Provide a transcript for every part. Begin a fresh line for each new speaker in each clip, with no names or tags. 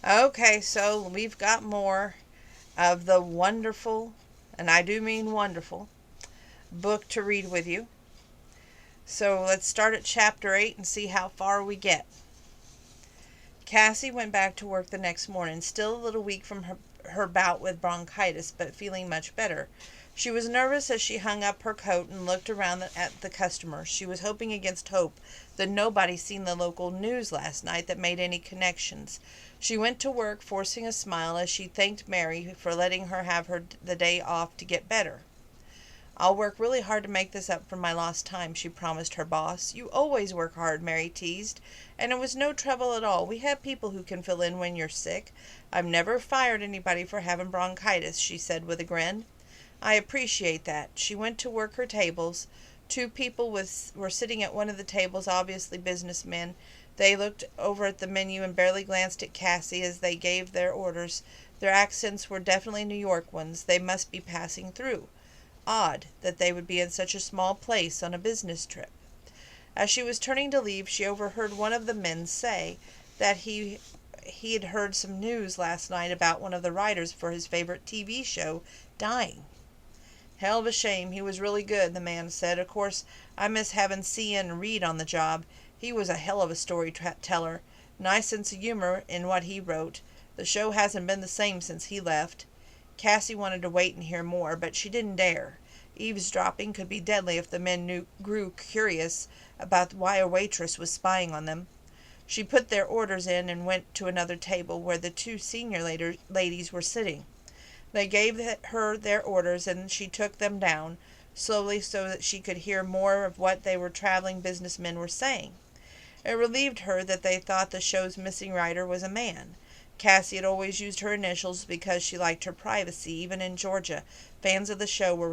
Okay, so we've got more of the wonderful, and I do mean wonderful, book to read with you. So let's start at chapter 8 and see how far we get. Cassie went back to work the next morning, still a little weak from her bout with bronchitis, but feeling much better. She was nervous as she hung up her coat and looked around at the customers. She was hoping against hope that nobody seen the local news last night that made any connections. She went to work, forcing a smile as she thanked Mary for letting her have the day off to get better. "I'll work really hard to make this up for my lost time," she promised her boss. "You always work hard," Mary teased, "and it was no trouble at all. We have people who can fill in when you're sick. I've never fired anybody for having bronchitis," she said with a grin. "I appreciate that." She went to work her tables. Two people were sitting at one of the tables, obviously businessmen. They looked over at the menu and barely glanced at Cassie as they gave their orders. Their accents were definitely New York ones. They must be passing through. Odd that they would be in such a small place on a business trip. As she was turning to leave, she overheard one of the men say that he had heard some news last night about one of the writers for his favorite TV show dying. "Hell of a shame. He was really good," the man said. "Of course, I miss having C.N. Reed on the job. He was a hell of a storyteller. Nice sense of humor in what he wrote. The show hasn't been the same since he left." Cassie wanted to wait and hear more, but she didn't dare. Eavesdropping could be deadly if the men grew curious about why a waitress was spying on them. She put their orders in and went to another table where the two senior ladies were sitting. They gave her their orders and she took them down, slowly so that she could hear more of what they were traveling businessmen were saying. It relieved her that they thought the show's missing writer was a man. Cassie had always used her initials because she liked her privacy. Even in Georgia, fans of the show were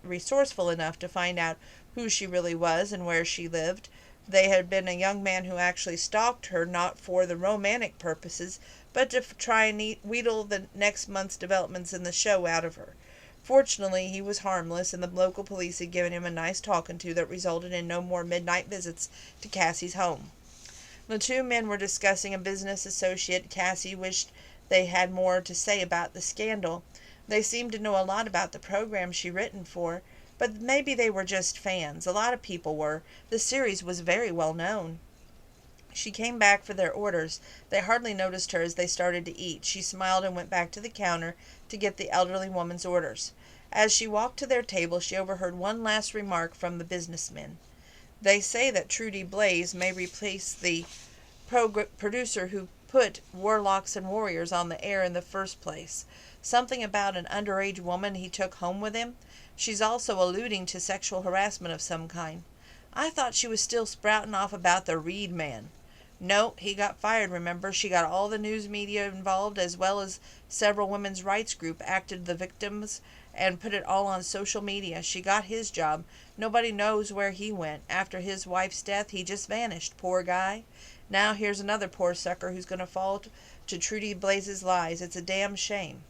resourceful enough to find out who she really was and where she lived. They had been a young man who actually stalked her, not for the romantic purposes, but to try and wheedle the next month's developments in the show out of her. Fortunately, he was harmless, and the local police had given him a nice talking to that resulted in no more midnight visits to Cassie's home. The two men were discussing a business associate. Cassie wished they had more to say about the scandal. They seemed to know a lot about the program she'd written for, but maybe they were just fans. A lot of people were. The series was very well known. She came back for their orders. They hardly noticed her as they started to eat. She smiled and went back to the counter to get the elderly woman's orders. As she walked to their table, she overheard one last remark from the businessmen. "They say that Trudy Blaze may replace the producer who put Warlocks and Warriors on the air in the first place. Something about an underage woman he took home with him. She's also alluding to sexual harassment of some kind. I thought she was still sprouting off about the Reed man." "No, he got fired, remember. She got all the news media involved, as well as several women's rights group acted the victims and put it all on social media. She got his job. Nobody knows where he went. After his wife's death, he just vanished. Poor guy. Now here's another poor sucker who's going to fall to Trudy Blaze's lies. It's a damn shame."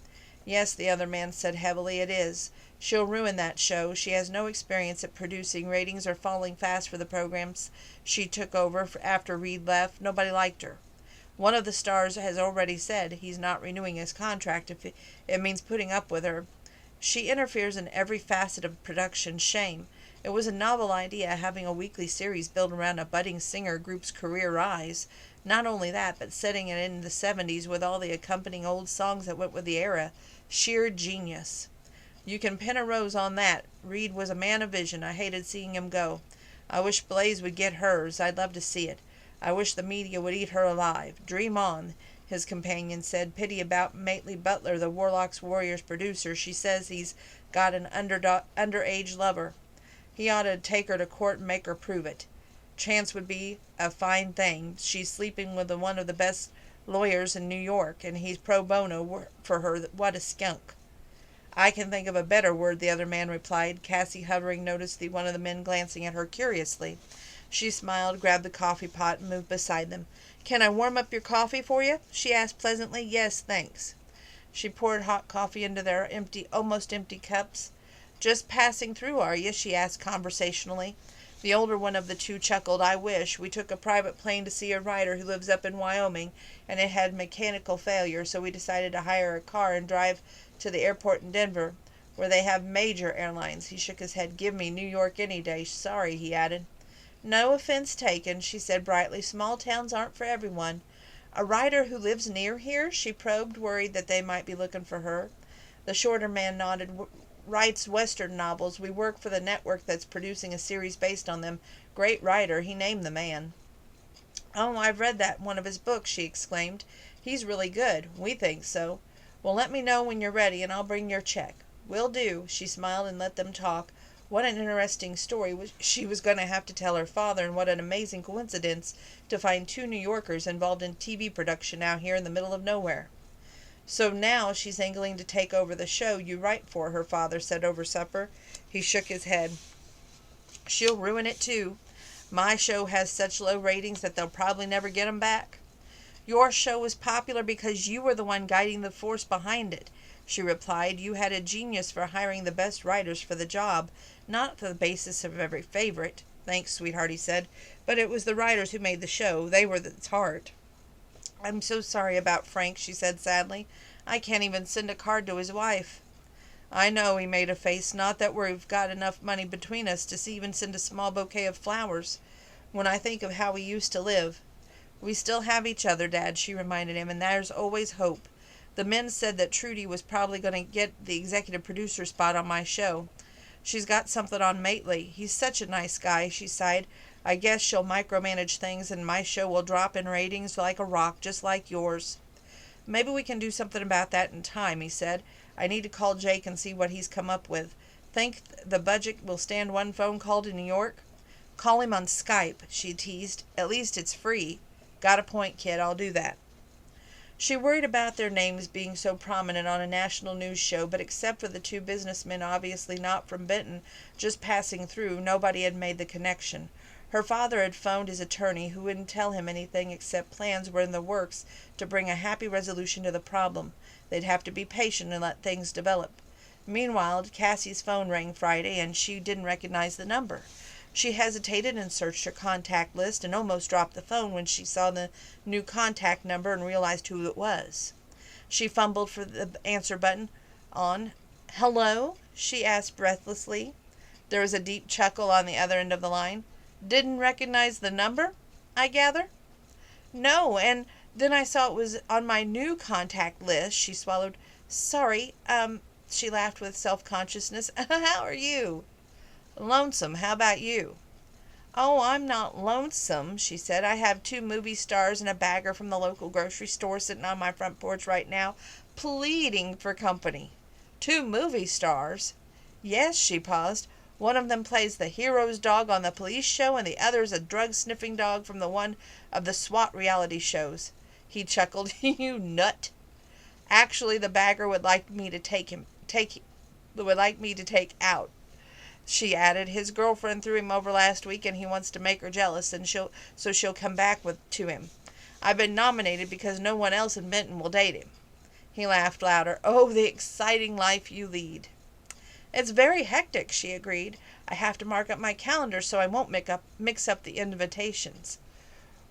"Yes," the other man said heavily, "it is. She'll ruin that show. She has no experience at producing. Ratings are falling fast for the programs she took over after Reed left. Nobody liked her. One of the stars has already said he's not renewing his contract if it means putting up with her. She interferes in every facet of production. Shame. It was a novel idea, having a weekly series built around a budding singer group's career rise. Not only that, but setting it in the 70s with all the accompanying old songs that went with the era. Sheer genius. You can pin a rose on that. Reed was a man of vision. I hated seeing him go. I wish Blaze would get hers. I'd love to see it. I wish the media would eat her alive." "Dream on," his companion said. "Pity about Maitely Butler, the Warlocks Warriors producer. She says he's got an underage lover. He ought to take her to court and make her prove it. Chance would be a fine thing. She's sleeping with one of the best lawyers in New York, and he's pro bono for her. What a skunk." "I can think of a better word," the other man replied. Cassie, hovering, noticed one of the men glancing at her curiously. She smiled, grabbed the coffee pot, and moved beside them. "Can I warm up your coffee for you?" she asked pleasantly. "Yes, thanks." She poured hot coffee into their almost empty cups. "Just passing through, are you?" she asked conversationally. The older one of the two chuckled. I wish. We took a private plane to see a writer who lives up in Wyoming, and it had mechanical failure, so we decided to hire a car and drive to the airport in Denver, where they have major airlines. He shook his head. Give me New York any day. Sorry, he added. No offense taken, she said brightly. Small towns aren't for everyone. A writer who lives near here? She probed, worried that they might be looking for her. The shorter man nodded. Writes Western novels. We work for the network that's producing a series based on them. Great writer. He named the man. Oh, I've read that in one of his books, she exclaimed. He's really good. We think so. Well, let me know when you're ready, and I'll bring your check. Will do. She smiled and let them talk. What an interesting story she was going to have to tell her father, and what an amazing coincidence to find two New Yorkers involved in TV production out here in the middle of nowhere. So now she's angling to take over the show you write for, her father said over supper. He shook his head. She'll ruin it too. My show has such low ratings that they'll probably never get 'em back. Your show was popular because you were the one guiding the force behind it, she replied. You had a genius for hiring the best writers for the job, not the basis of every favorite. Thanks, sweetheart, he said. But it was the writers who made the show. They were its heart. I'm so sorry about Frank, she said sadly. I can't even send a card to his wife. I know, he made a face. Not that we've got enough money between us to even send a small bouquet of flowers. When I think of how we used to live. We still have each other, Dad, she reminded him, and there's always hope. The men said that Trudy was probably going to get the executive producer spot on my show. She's got something on Mately. He's such a nice guy, she sighed. I guess she'll micromanage things and my show will drop in ratings like a rock, just like yours. Maybe we can do something about that in time, he said. I need to call Jake and see what he's come up with. Think the budget will stand one phone call to New York? Call him on Skype, she teased. At least it's free. Got a point, kid. I'll do that. She worried about their names being so prominent on a national news show, but except for the two businessmen, obviously not from Benton, just passing through, nobody had made the connection. Her father had phoned his attorney, who wouldn't tell him anything except plans were in the works to bring a happy resolution to the problem. They'd have to be patient and let things develop. Meanwhile, Cassie's phone rang Friday, and she didn't recognize the number. She hesitated and searched her contact list and almost dropped the phone when she saw the new contact number and realized who it was. She fumbled for the answer button. On. Hello? She asked breathlessly. There was a deep chuckle on the other end of the line. Didn't recognize the number, I gather? No, and then I saw it was on my new contact list. She swallowed. Sorry, she laughed with self-consciousness. How are you? Lonesome. How about you? Oh, I'm not lonesome, she said. I have 2 movie stars and a bagger from the local grocery store sitting on my front porch right now, pleading for company. 2 movie stars? Yes, she paused. One of them plays the hero's dog on the police show, and the other is a drug-sniffing dog from the one of the SWAT reality shows. He chuckled. You nut. Actually, the bagger would like me to take out. She added, his girlfriend threw him over last week and he wants to make her jealous, and she'll come back to him. I've been nominated because no one else in Benton will date him. He laughed louder. Oh, the exciting life you lead. It's very hectic, she agreed. I have to mark up my calendar so I won't mix up the invitations.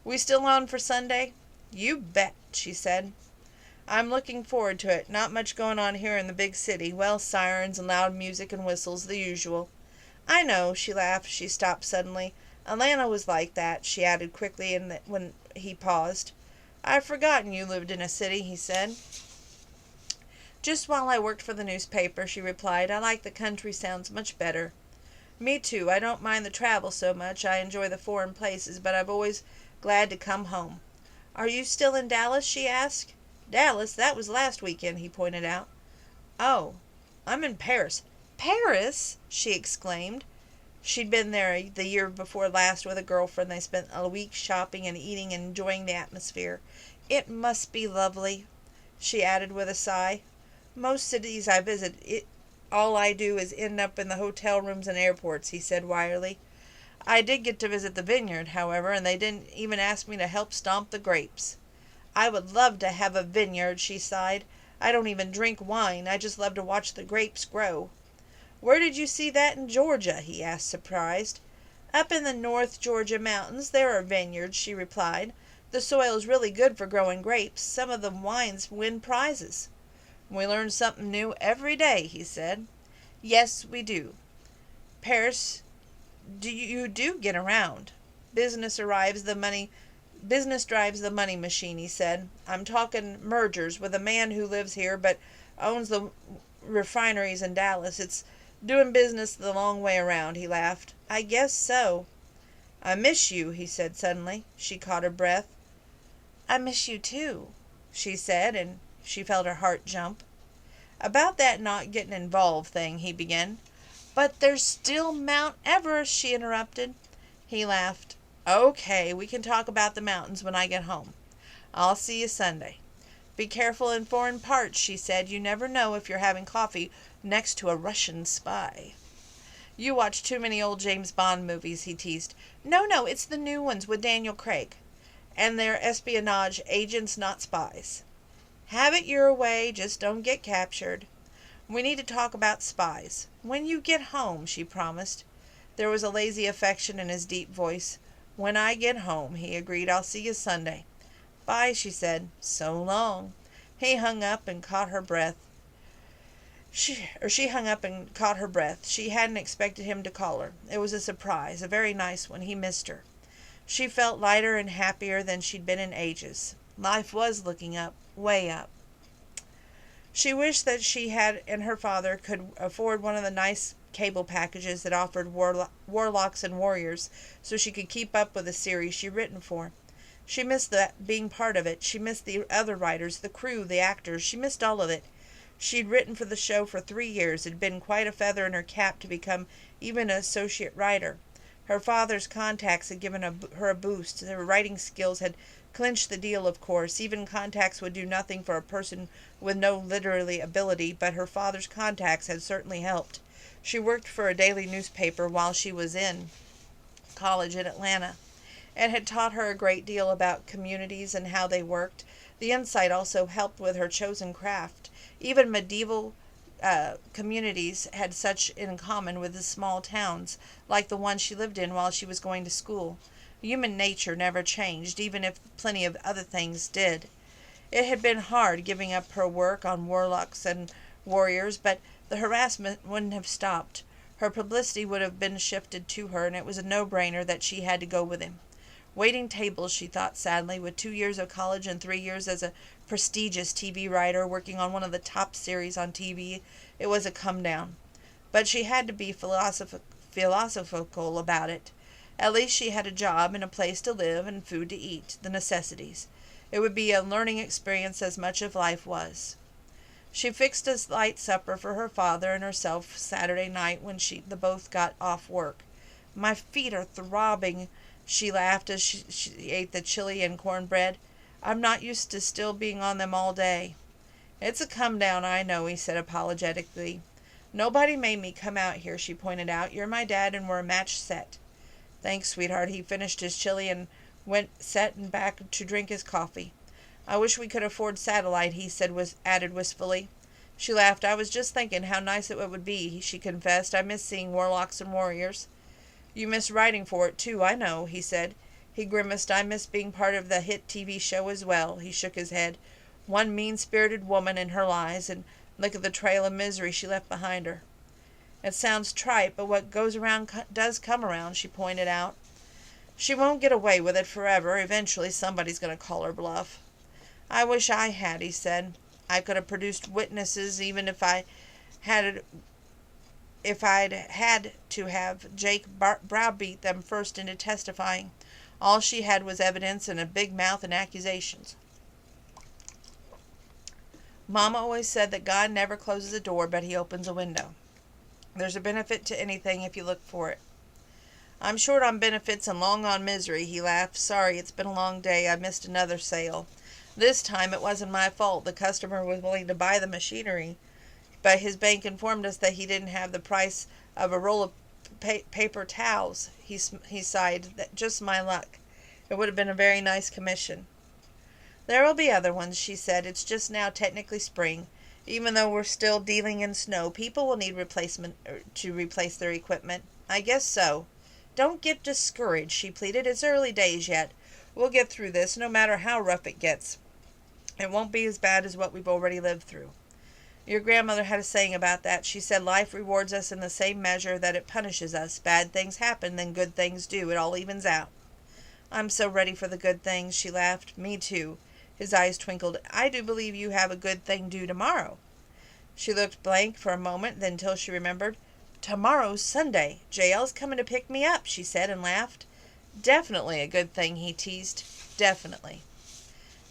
We still on for Sunday? You bet, she said. I'm looking forward to it. Not much going on here in the big city. Well, sirens and loud music and whistles, the usual. I know, she laughed. She stopped suddenly. Atlanta was like that, she added quickly when he paused. I've forgotten you lived in a city, he said. Just while I worked for the newspaper, she replied. I like the country sounds much better. Me too. I don't mind the travel so much. I enjoy the foreign places, but I'm always glad to come home. Are you still in Dallas? She asked. Dallas? That was last weekend, he pointed out. Oh, I'm in Paris. Paris? She exclaimed. She'd been there the year before last with a girlfriend. They spent a week shopping and eating and enjoying the atmosphere. It must be lovely, she added with a sigh. Most cities I visit, all I do is end up in the hotel rooms and airports, he said wryly. I did get to visit the vineyard, however, and they didn't even ask me to help stomp the grapes. I would love to have a vineyard, she sighed. I don't even drink wine. I just love to watch the grapes grow. Where did you see that in Georgia? He asked, surprised. Up in the North Georgia mountains there are vineyards, she replied. The soil is really good for growing grapes. Some of the wines win prizes. We learn something new every day, he said. Yes, we do. Paris, you do get around. Business drives the money machine, he said. I'm talking mergers with a man who lives here but owns the refineries in Dallas. It's doing business the long way around, he laughed. I guess so. I miss you, he said suddenly. She caught her breath. I miss you too, she said, and she felt her heart jump. About that not getting involved thing, he began. But there's still Mount Everest, she interrupted. He laughed. Okay, we can talk about the mountains when I get home. I'll see you Sunday. Be careful in foreign parts, she said. You never know if you're having coffee next to a Russian spy. You watch too many old James Bond movies, he teased. No, it's the new ones with Daniel Craig. And they're espionage agents, not spies. Have it your way, just don't get captured. We need to talk about spies. When you get home, she promised. There was a lazy affection in his deep voice. When I get home, he agreed. I'll see you Sunday. Bye, she said. So long. He hung up and caught her breath. She hung up and caught her breath. She hadn't expected him to call her. It was a surprise, a very nice one. He missed her. She felt lighter and happier than she'd been in ages. Life was looking up, way up. She wished that she had and her father could afford one of the nice cable packages that offered Warlocks and Warriors so she could keep up with the series she'd written for. She missed that being part of it. She missed the other writers, the crew, the actors. She missed all of it. She'd written for the show for 3 years. It had been quite a feather in her cap to become even an associate writer. Her father's contacts had given her a boost. Her writing skills had clinched the deal, of course. Even contacts would do nothing for a person with no literary ability, but her father's contacts had certainly helped. She worked for a daily newspaper while she was in college in Atlanta. It had taught her a great deal about communities and how they worked. The insight also helped with her chosen craft. Even medieval communities had such in common with the small towns, like the one she lived in while she was going to school. Human nature never changed, even if plenty of other things did. It had been hard giving up her work on Warlocks and Warriors, but the harassment wouldn't have stopped. Her publicity would have been shifted to her, and it was a no-brainer that she had to go with him. Waiting tables, she thought sadly, with 2 years of college and 3 years as a prestigious TV writer working on one of the top series on TV, it was a come-down. But she had to be philosophical about it. At least she had a job and a place to live and food to eat, the necessities. It would be a learning experience as much as life was. She fixed a light supper for her father and herself Saturday night when the both got off work. My feet are throbbing, she laughed as she ate the chili and cornbread. I'm not used to still being on them all day. It's a come-down, I know, he said apologetically. Nobody made me come out here, she pointed out. You're my dad and we're a match set. Thanks, sweetheart. He finished his chili and sat back to drink his coffee. I wish we could afford satellite, he added wistfully. She laughed. I was just thinking how nice it would be, she confessed. I miss seeing Warlocks and Warriors. You miss writing for it, too, I know, he said. He grimaced. I miss being part of the hit TV show as well. He shook his head. One mean-spirited woman in her lies, and look at the trail of misery she left behind her. It sounds trite, but what goes around does come around, she pointed out. She won't get away with it forever. Eventually somebody's going to call her bluff. I wish I had, he said. I could have produced witnesses even if I'd had to have Jake browbeat them first into testifying. All she had was evidence and a big mouth and accusations. Mama always said that God never closes a door, but he opens a window. There's a benefit to anything if you look for it. I'm short on benefits and long on misery, he laughed. Sorry, it's been a long day. I missed another sale. This time it wasn't my fault. The customer was willing to buy the machinery, but his bank informed us that he didn't have the price of a roll of paper towels. He sighed. Just my luck. It would have been a very nice commission. There will be other ones, she said. It's just now technically spring. Even though we're still dealing in snow, people will need replacement to replace their equipment. I guess so. Don't get discouraged, she pleaded. It's early days yet. We'll get through this, no matter how rough it gets. It won't be as bad as what we've already lived through. Your grandmother had a saying about that. She said life rewards us in the same measure that it punishes us. Bad things happen, then good things do. It all evens out. I'm so ready for the good things, she laughed. Me too. His eyes twinkled. I do believe you have a good thing due tomorrow. She looked blank for a moment, then till she remembered. Tomorrow's Sunday. JL's coming to pick me up, she said, and laughed. Definitely a good thing, he teased. Definitely.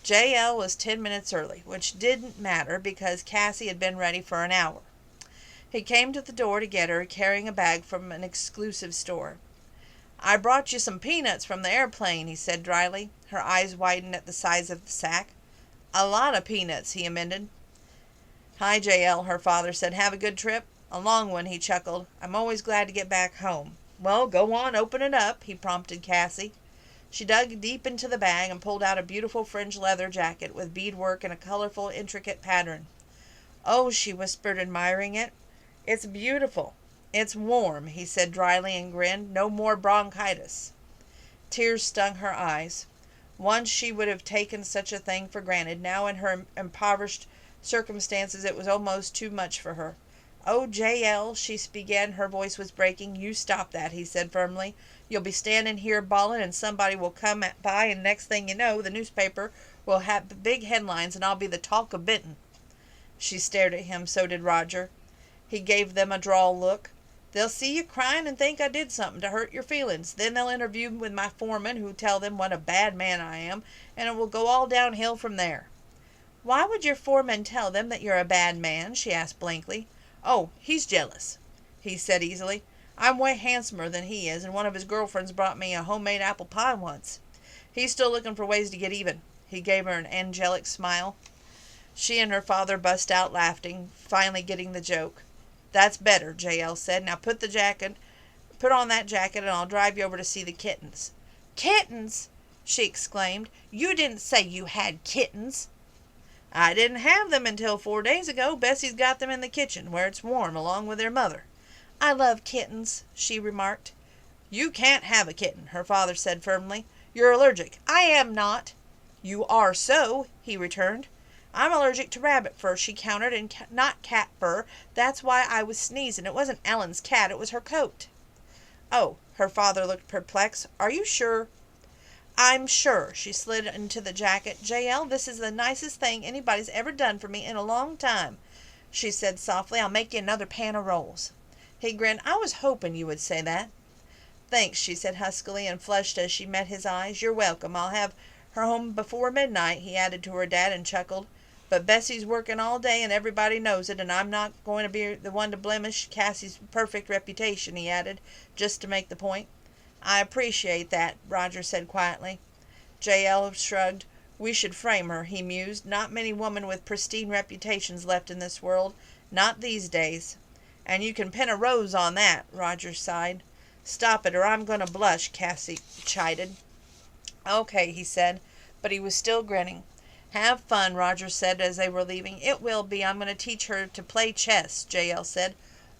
JL was 10 minutes early, which didn't matter because Cassie had been ready for an hour. He came to the door to get her, carrying a bag from an exclusive store. I brought you some peanuts from the airplane, he said dryly. Her eyes widened at the size of the sack. A lot of peanuts, he amended. Hi, JL, her father said. Have a good trip? A long one, he chuckled. I'm always glad to get back home. Well, go on, open it up, he prompted Cassie. She dug deep into the bag and pulled out a beautiful fringed leather jacket with beadwork and a colorful, intricate pattern. Oh, she whispered, admiring it. It's beautiful. It's warm, he said dryly and grinned. No more bronchitis. Tears stung her eyes. Once she would have taken such a thing for granted. Now in her impoverished circumstances it was almost too much for her. Oh, JL, she began. Her voice was breaking. You stop that, he said firmly. You'll be standing here bawling and somebody will come by and next thing you know the newspaper will have big headlines and I'll be the talk of Benton. She stared at him. So did Roger. He gave them a drawl look. They'll see you crying and think I did something to hurt your feelings. Then they'll interview with my foreman who'll tell them what a bad man I am and it will go all downhill from there. Why would your foreman tell them that you're a bad man? She asked blankly. Oh, he's jealous, he said easily. I'm way handsomer than he is, and one of his girlfriends brought me a homemade apple pie once. He's still looking for ways to get even. He gave her an angelic smile. She and her father bust out laughing, finally getting the joke. That's better, JL said. Now put on that jacket and I'll drive you over to see the kittens. Kittens? She exclaimed. You didn't say you had kittens. I didn't have them until 4 days ago. Bessie's got them in the kitchen, where it's warm, along with their mother. I love kittens, she remarked. You can't have a kitten, her father said firmly. You're allergic. I am not. You are so, he returned. I'm allergic to rabbit fur, she countered, and not cat fur. That's why I was sneezing. It wasn't Ellen's cat, it was her coat. Oh, her father looked perplexed. Are you sure? I'm sure. She slid into the jacket. JL, this is the nicest thing anybody's ever done for me in a long time, she said softly. I'll make you another pan of rolls. He grinned. I was hoping you would say that. Thanks, she said huskily, and flushed as she met his eyes. You're welcome. I'll have her home before midnight, he added to her dad, and chuckled. But Bessie's working all day, and everybody knows it, and I'm not going to be the one to blemish Cassie's perfect reputation, he added, just to make the point. I appreciate that, Roger said quietly. JL shrugged. We should frame her, he mused. Not many women with pristine reputations left in this world. Not these days. And you can pin a rose on that, Roger sighed. Stop it, or I'm going to blush, Cassie chided. Okay, he said, but he was still grinning. Have fun, Roger said as they were leaving. It will be. I'm going to teach her to play chess, JL said.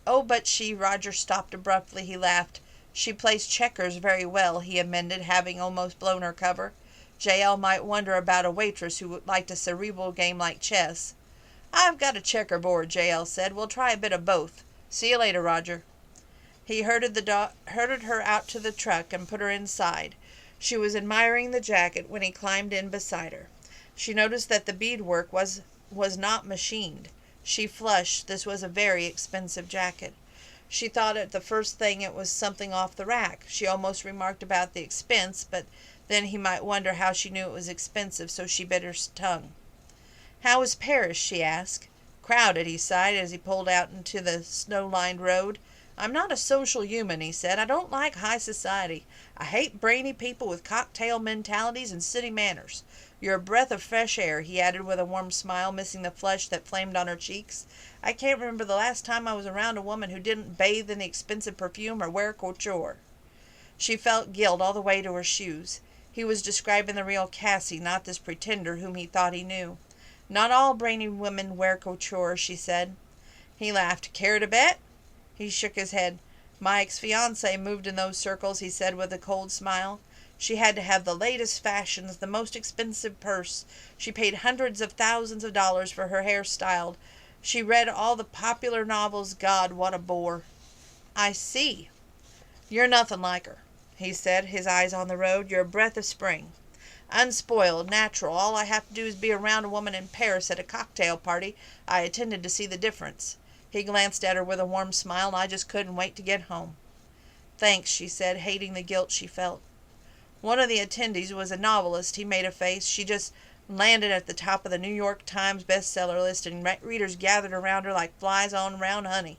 Oh, but Roger stopped abruptly. He laughed. She plays checkers very well, he amended, having almost blown her cover. JL might wonder about a waitress who liked a cerebral game like chess. I've got a checkerboard, JL said. We'll try a bit of both. See you later, Roger. He herded her out to the truck and put her inside. She was admiring the jacket when he climbed in beside her. She noticed that the beadwork was not machined. She flushed. This was a very expensive jacket. She thought at the first thing it was something off the rack. She almost remarked about the expense, but then he might wonder how she knew it was expensive, so she bit her tongue. How is Paris? She asked. Crowded, he sighed as he pulled out into the snow-lined road. I'm not a social human, he said. I don't like high society. I hate brainy people with cocktail mentalities and city manners. You're a breath of fresh air, he added with a warm smile, missing the flush that flamed on her cheeks. I can't remember the last time I was around a woman who didn't bathe in the expensive perfume or wear couture. She felt guilt all the way to her shoes. He was describing the real Cassie, not this pretender whom he thought he knew. Not all brainy women wear couture, she said. He laughed. Care to bet? He shook his head. My ex-fiancée moved in those circles, he said with a cold smile. She had to have the latest fashions, the most expensive purse. She paid hundreds of thousands of dollars for her hair styled. She read all the popular novels. God, what a bore. I see. You're nothing like her, he said, his eyes on the road. You're a breath of spring. Unspoiled, natural. All I have to do is be around a woman in Paris at a cocktail party. I attended to see the difference. He glanced at her with a warm smile, and I just couldn't wait to get home. Thanks, she said, hating the guilt she felt. One of the attendees was a novelist. He made a face. She just landed at the top of the New York Times bestseller list, and readers gathered around her like flies on round honey.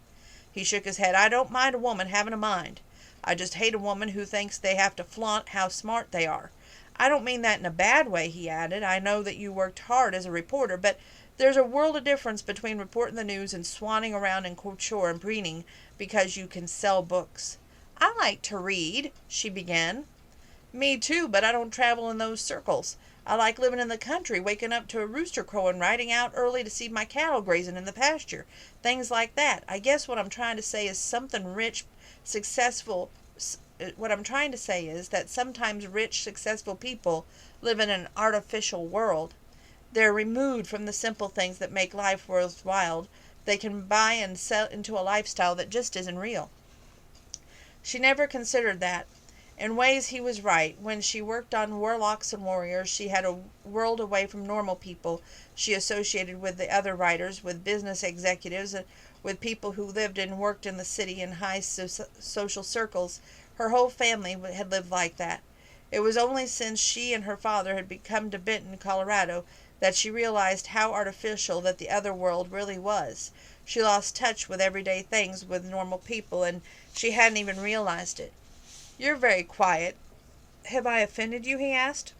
He shook his head. I don't mind a woman having a mind. I just hate a woman who thinks they have to flaunt how smart they are. I don't mean that in a bad way, he added. I know that you worked hard as a reporter, but there's a world of difference between reporting the news and swanning around in couture and preening because you can sell books. I like to read, she began. Me too, but I don't travel in those circles. I like living in the country, waking up to a rooster crowing, riding out early to see my cattle grazing in the pasture. Things like that. I guess what I'm trying to say is what I'm trying to say is that sometimes rich, successful people live in an artificial world. They're removed from the simple things that make life worthwhile. They can buy and sell into a lifestyle that just isn't real. She never considered that. In ways he was right. When she worked on Warlocks and Warriors, she had a world away from normal people. She associated with the other writers, with business executives, with people who lived and worked in the city in high social circles. Her whole family had lived like that. It was only since she and her father had come to Benton, Colorado, that she realized how artificial that the other world really was. She lost touch with everyday things, with normal people, and she hadn't even realized it. You're very quiet. Have I offended you? He asked.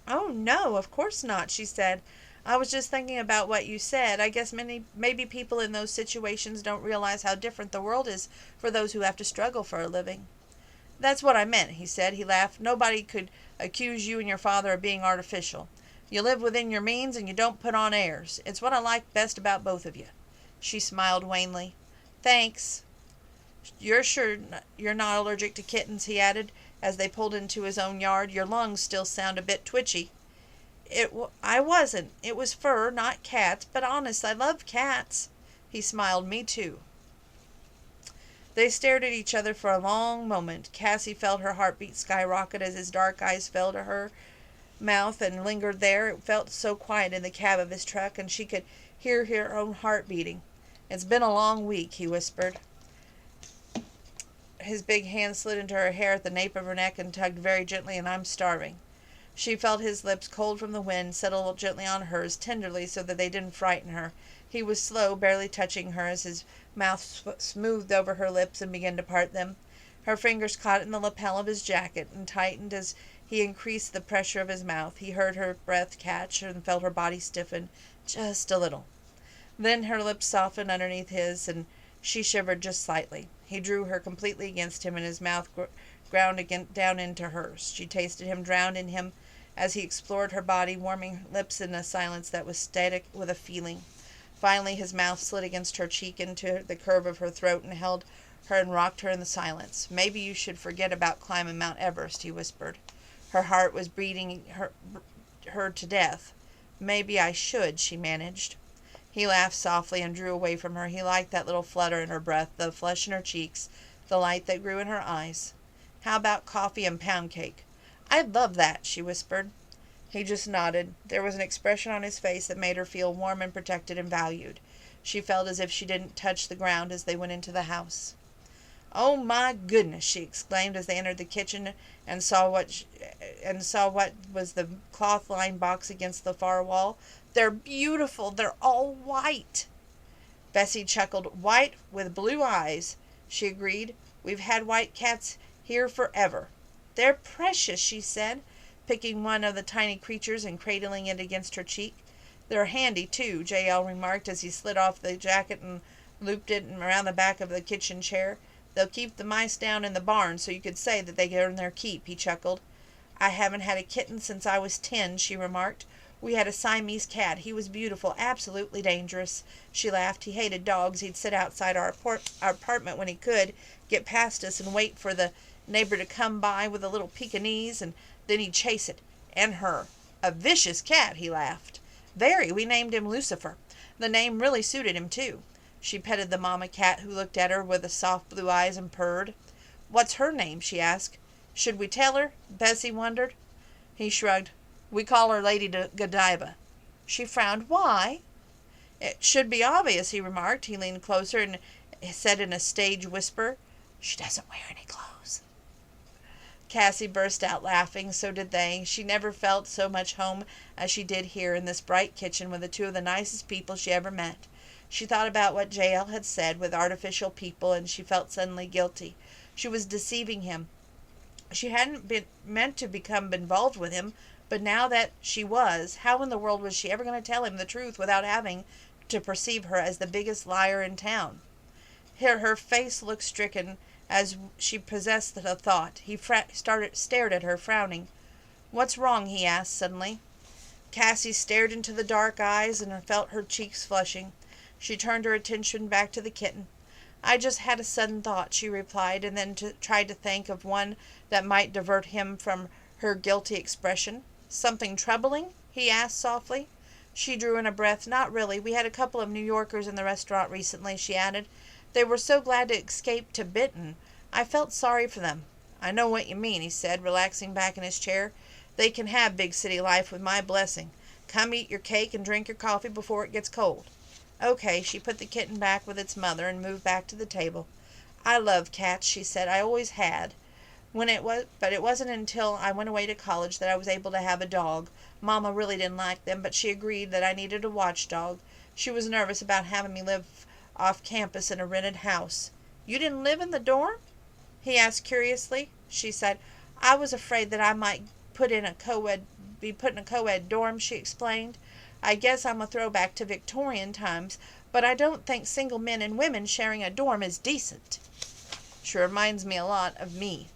Oh, no, of course not, she said. I was just thinking about what you said. I guess maybe people in those situations don't realize how different the world is for those who have to struggle for a living. That's what I meant, he said. He laughed. Nobody could accuse you and your father of being artificial. You live within your means and you don't put on airs. It's what I like best about both of you. She smiled wanly. Thanks. You're sure you're not allergic to kittens, he added, as they pulled into his own yard. Your lungs still sound a bit twitchy. I wasn't. It was fur, not cats. But honest, I love cats. He smiled. Me too. They stared at each other for a long moment. Cassie felt her heartbeat skyrocket as his dark eyes fell to her mouth and lingered there. It felt so quiet in the cab of his truck, and she could hear her own heart beating. It's been a long week, he whispered. His big hand slid into her hair at the nape of her neck and tugged very gently, and I'm starving. She felt his lips, cold from the wind, settle gently on hers, tenderly, so that they didn't frighten her. He was slow, barely touching her, as his mouth smoothed over her lips and began to part them. Her fingers caught in the lapel of his jacket and tightened as he increased the pressure of his mouth. He heard her breath catch and felt her body stiffen, just a little. Then her lips softened underneath his, and she shivered just slightly. He drew her completely against him, and his mouth ground down into hers. She tasted him, drowned in him, as he explored her body, warming lips in a silence that was static with a feeling. Finally, his mouth slid against her cheek into the curve of her throat and held her and rocked her in the silence. Maybe you should forget about climbing Mount Everest, he whispered. Her heart was beating her to death. Maybe I should, she managed. He laughed softly and drew away from her. He liked that little flutter in her breath, the flush in her cheeks, the light that grew in her eyes. How about coffee and pound cake? I'd love that, she whispered. He just nodded. There was an expression on his face that made her feel warm and protected and valued. She felt as if she didn't touch the ground as they went into the house. Oh, my goodness, she exclaimed as they entered the kitchen and saw what was the cloth-lined box against the far wall. They're beautiful. They're all white. Bessie chuckled. White with blue eyes, she agreed. We've had white cats here forever. They're precious, she said, picking one of the tiny creatures and cradling it against her cheek. They're handy, too, J.L. remarked as he slid off the jacket and looped it around the back of the kitchen chair. They'll keep the mice down in the barn, so you could say that they earned their keep, he chuckled. I haven't had a kitten since I was 10, she remarked. We had a Siamese cat. He was beautiful, absolutely dangerous. She laughed. He hated dogs. He'd sit outside our apartment when he could, get past us and wait for the neighbor to come by with a little Pekingese, and then he'd chase it. And her. A vicious cat, he laughed. Very. We named him Lucifer. The name really suited him, too. She petted the mama cat, who looked at her with the soft blue eyes and purred. What's her name? She asked. Should we tell her? Bessie wondered. He shrugged. We call her Lady Godiva. She frowned. Why? It should be obvious, he remarked. He leaned closer and said in a stage whisper, She doesn't wear any clothes. Cassie burst out laughing. So did they. She never felt so much home as she did here in this bright kitchen with the two of the nicest people she ever met. She thought about what J.L. had said with artificial people, and she felt suddenly guilty. She was deceiving him. She hadn't been meant to become involved with him, but now that she was, how in the world was she ever going to tell him the truth without having to perceive her as the biggest liar in town? Her face looked stricken as she possessed the thought. He stared at her, frowning. What's wrong? He asked suddenly. Cassie stared into the dark eyes and felt her cheeks flushing. She turned her attention back to the kitten. I just had a sudden thought, she replied, and then tried to think of one that might divert him from her guilty expression. Something troubling? He asked softly. She drew in a breath. Not really. We had a couple of New Yorkers in the restaurant recently, she added. They were so glad to escape to Benton. I felt sorry for them. I know what you mean, he said, relaxing back in his chair. They can have big city life with my blessing. Come eat your cake and drink your coffee before it gets cold. Okay, she put the kitten back with its mother and moved back to the table. I love cats, she said. I always had. But it wasn't until I went away to college that I was able to have a dog. Mama really didn't like them, but she agreed that I needed a watchdog. She was nervous about having me live off campus in a rented house. You didn't live in the dorm? He asked curiously. She said, I was afraid that I might be put in a co-ed dorm, she explained. I guess I'm a throwback to Victorian times, but I don't think single men and women sharing a dorm is decent. She reminds me a lot of me.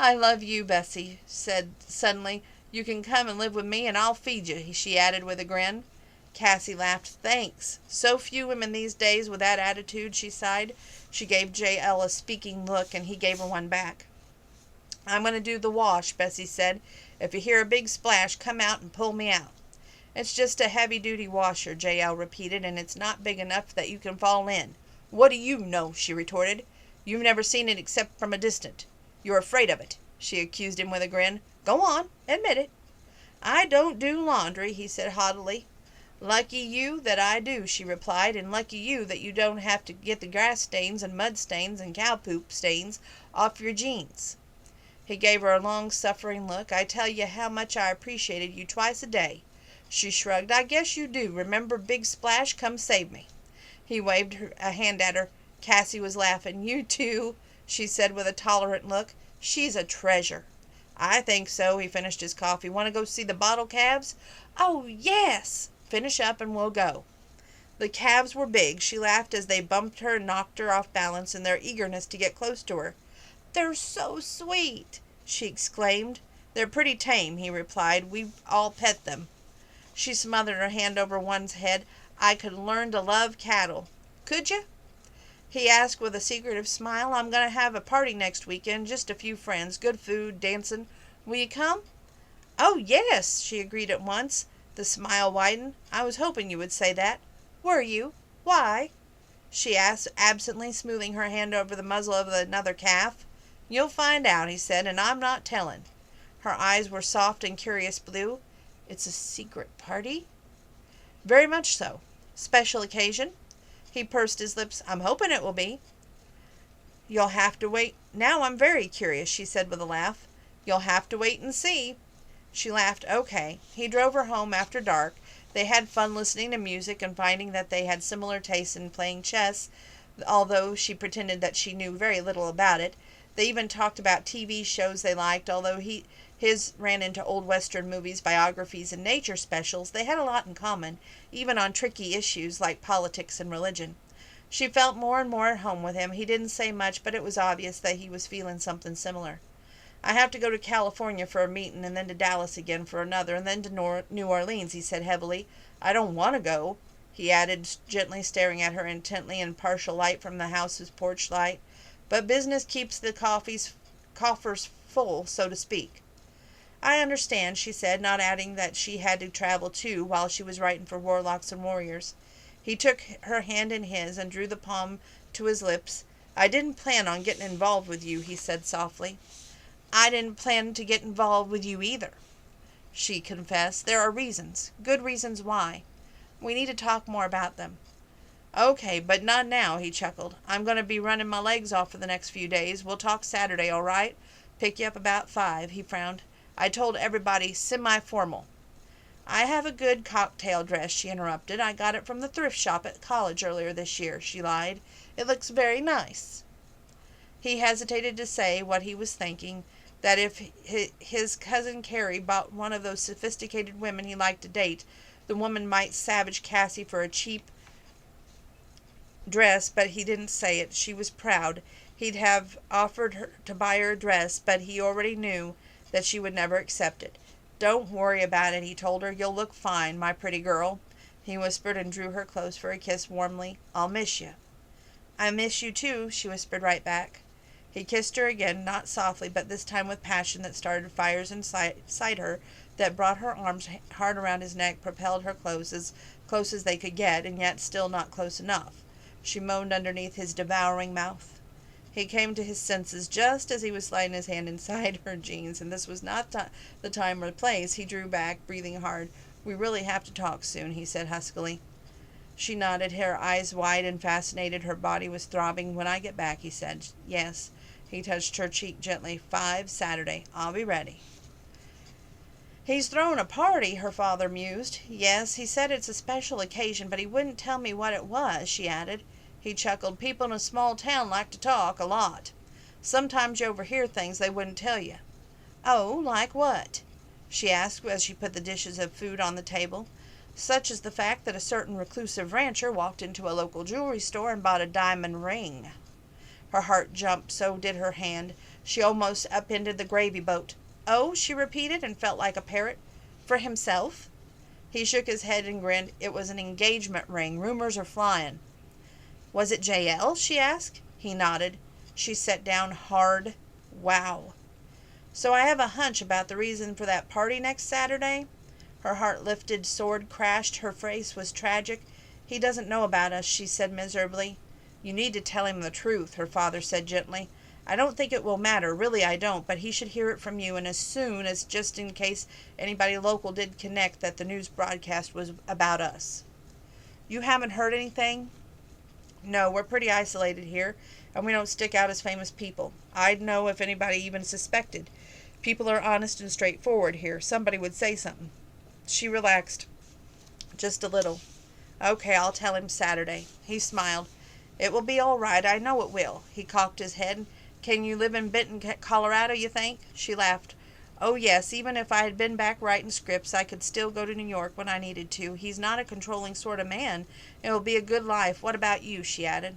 I love you, Bessie said suddenly. You can come and live with me and I'll feed you, she added with a grin. Cassie laughed. Thanks. So few women these days with that attitude, she sighed. She gave J.L. a speaking look and he gave her one back. I'm going to do the wash, Bessie said. If you hear a big splash, come out and pull me out. It's just a heavy-duty washer, J.L. repeated, and it's not big enough that you can fall in. What do you know? She retorted. You've never seen it except from a distance. You're afraid of it, she accused him with a grin. Go on, admit it. I don't do laundry, he said haughtily. Lucky you that I do, she replied, and lucky you that you don't have to get the grass stains and mud stains and cow poop stains off your jeans. He gave her a long-suffering look. I tell you how much I appreciated you twice a day. She shrugged. I guess you do. Remember Big Splash? Come save me. He waved a hand at her. Cassie was laughing. You too, she said with a tolerant look. She's a treasure. I think so. He finished his coffee. Want to go see the bottle calves? Oh, yes. Finish up and we'll go. The calves were big. She laughed as they bumped her and knocked her off balance in their eagerness to get close to her. They're so sweet, she exclaimed. They're pretty tame, he replied. We all pet them. She smothered her hand over one's head. I could learn to love cattle. Could you? He asked with a secretive smile. I'm going to have a party next weekend. Just a few friends. Good food, dancing. Will you come? Oh, yes, she agreed at once. The smile widened. I was hoping you would say that. Were you? Why? She asked absently, smoothing her hand over the muzzle of another calf. You'll find out, he said, and I'm not telling. Her eyes were soft and curious blue. It's a secret party? Very much so. Special occasion? He pursed his lips. I'm hoping it will be. You'll have to wait. Now I'm very curious, she said with a laugh. You'll have to wait and see. She laughed. Okay. He drove her home after dark. They had fun listening to music and finding that they had similar tastes in playing chess, although she pretended that she knew very little about it. They even talked about TV shows they liked, although his ran into old Western movies, biographies, and nature specials. They had a lot in common, even on tricky issues like politics and religion. She felt more and more at home with him. He didn't say much, but it was obvious that he was feeling something similar. I have to go to California for a meeting, and then to Dallas again for another, and then to New Orleans, he said heavily. I don't want to go, he added, gently staring at her intently in partial light from the house's porch light. But business keeps the coffers full, so to speak. I understand, she said, not adding that she had to travel too while she was writing for Warlocks and Warriors. He took her hand in his and drew the palm to his lips. I didn't plan on getting involved with you, he said softly. I didn't plan to get involved with you either, she confessed. There are reasons, good reasons why. We need to talk more about them. Okay, but not now, he chuckled. I'm going to be running my legs off for the next few days. We'll talk Saturday, all right? Pick you up about 5, he frowned. I told everybody semi-formal. I have a good cocktail dress, she interrupted. I got it from the thrift shop at college earlier this year, she lied. It looks very nice. He hesitated to say what he was thinking, that if his cousin Carrie bought one of those sophisticated women he liked to date, the woman might savage Cassie for a cheap dress, but he didn't say it. She was proud. He'd have offered her to buy her a dress, but he already knew that she would never accept it. Don't worry about it, he told her. You'll look fine, my pretty girl, he whispered and drew her close for a kiss warmly. I'll miss you. I miss you too, she whispered right back. He kissed her again, not softly, but this time with passion that started fires inside her, that brought her arms hard around his neck, propelled her close as they could get, and yet still not close enough. She moaned underneath his devouring mouth. He came to his senses just as he was sliding his hand inside her jeans, and this was not the time or place. He drew back, breathing hard. We really have to talk soon, he said huskily. She nodded, her eyes wide and fascinated. Her body was throbbing. When I get back, he said. Yes. He touched her cheek gently. 5 Saturday. I'll be ready. He's throwing a party, her father mused. Yes, he said it's a special occasion, but he wouldn't tell me what it was, she added. He chuckled. People in a small town like to talk a lot. Sometimes you overhear things they wouldn't tell you. Oh, like what? She asked as she put the dishes of food on the table. Such as the fact that a certain reclusive rancher walked into a local jewelry store and bought a diamond ring. Her heart jumped, so did her hand. She almost upended the gravy boat. Oh, she repeated, and felt like a parrot. For himself? He shook his head and grinned. It was an engagement ring. Rumors are flying. Was it J.L.? she asked. He nodded. She sat down hard. Wow. So I have a hunch about the reason for that party next Saturday? Her heart lifted, sword crashed. Her face was tragic. He doesn't know about us, she said miserably. You need to tell him the truth, her father said gently. I don't think it will matter, really I don't, but he should hear it from you, and as soon as, just in case anybody local did connect that the news broadcast was about us. You haven't heard anything? No, we're pretty isolated here, and we don't stick out as famous people. I'd know if anybody even suspected. People are honest and straightforward here. Somebody would say something. She relaxed just a little. Okay, I'll tell him Saturday. He smiled. It will be all right. I know it will. He cocked his head. Can you live in Benton, Colorado, you think? She laughed. Oh, yes, even if I had been back writing scripts, I could still go to New York when I needed to. He's not a controlling sort of man. It will be a good life. What about you? She added.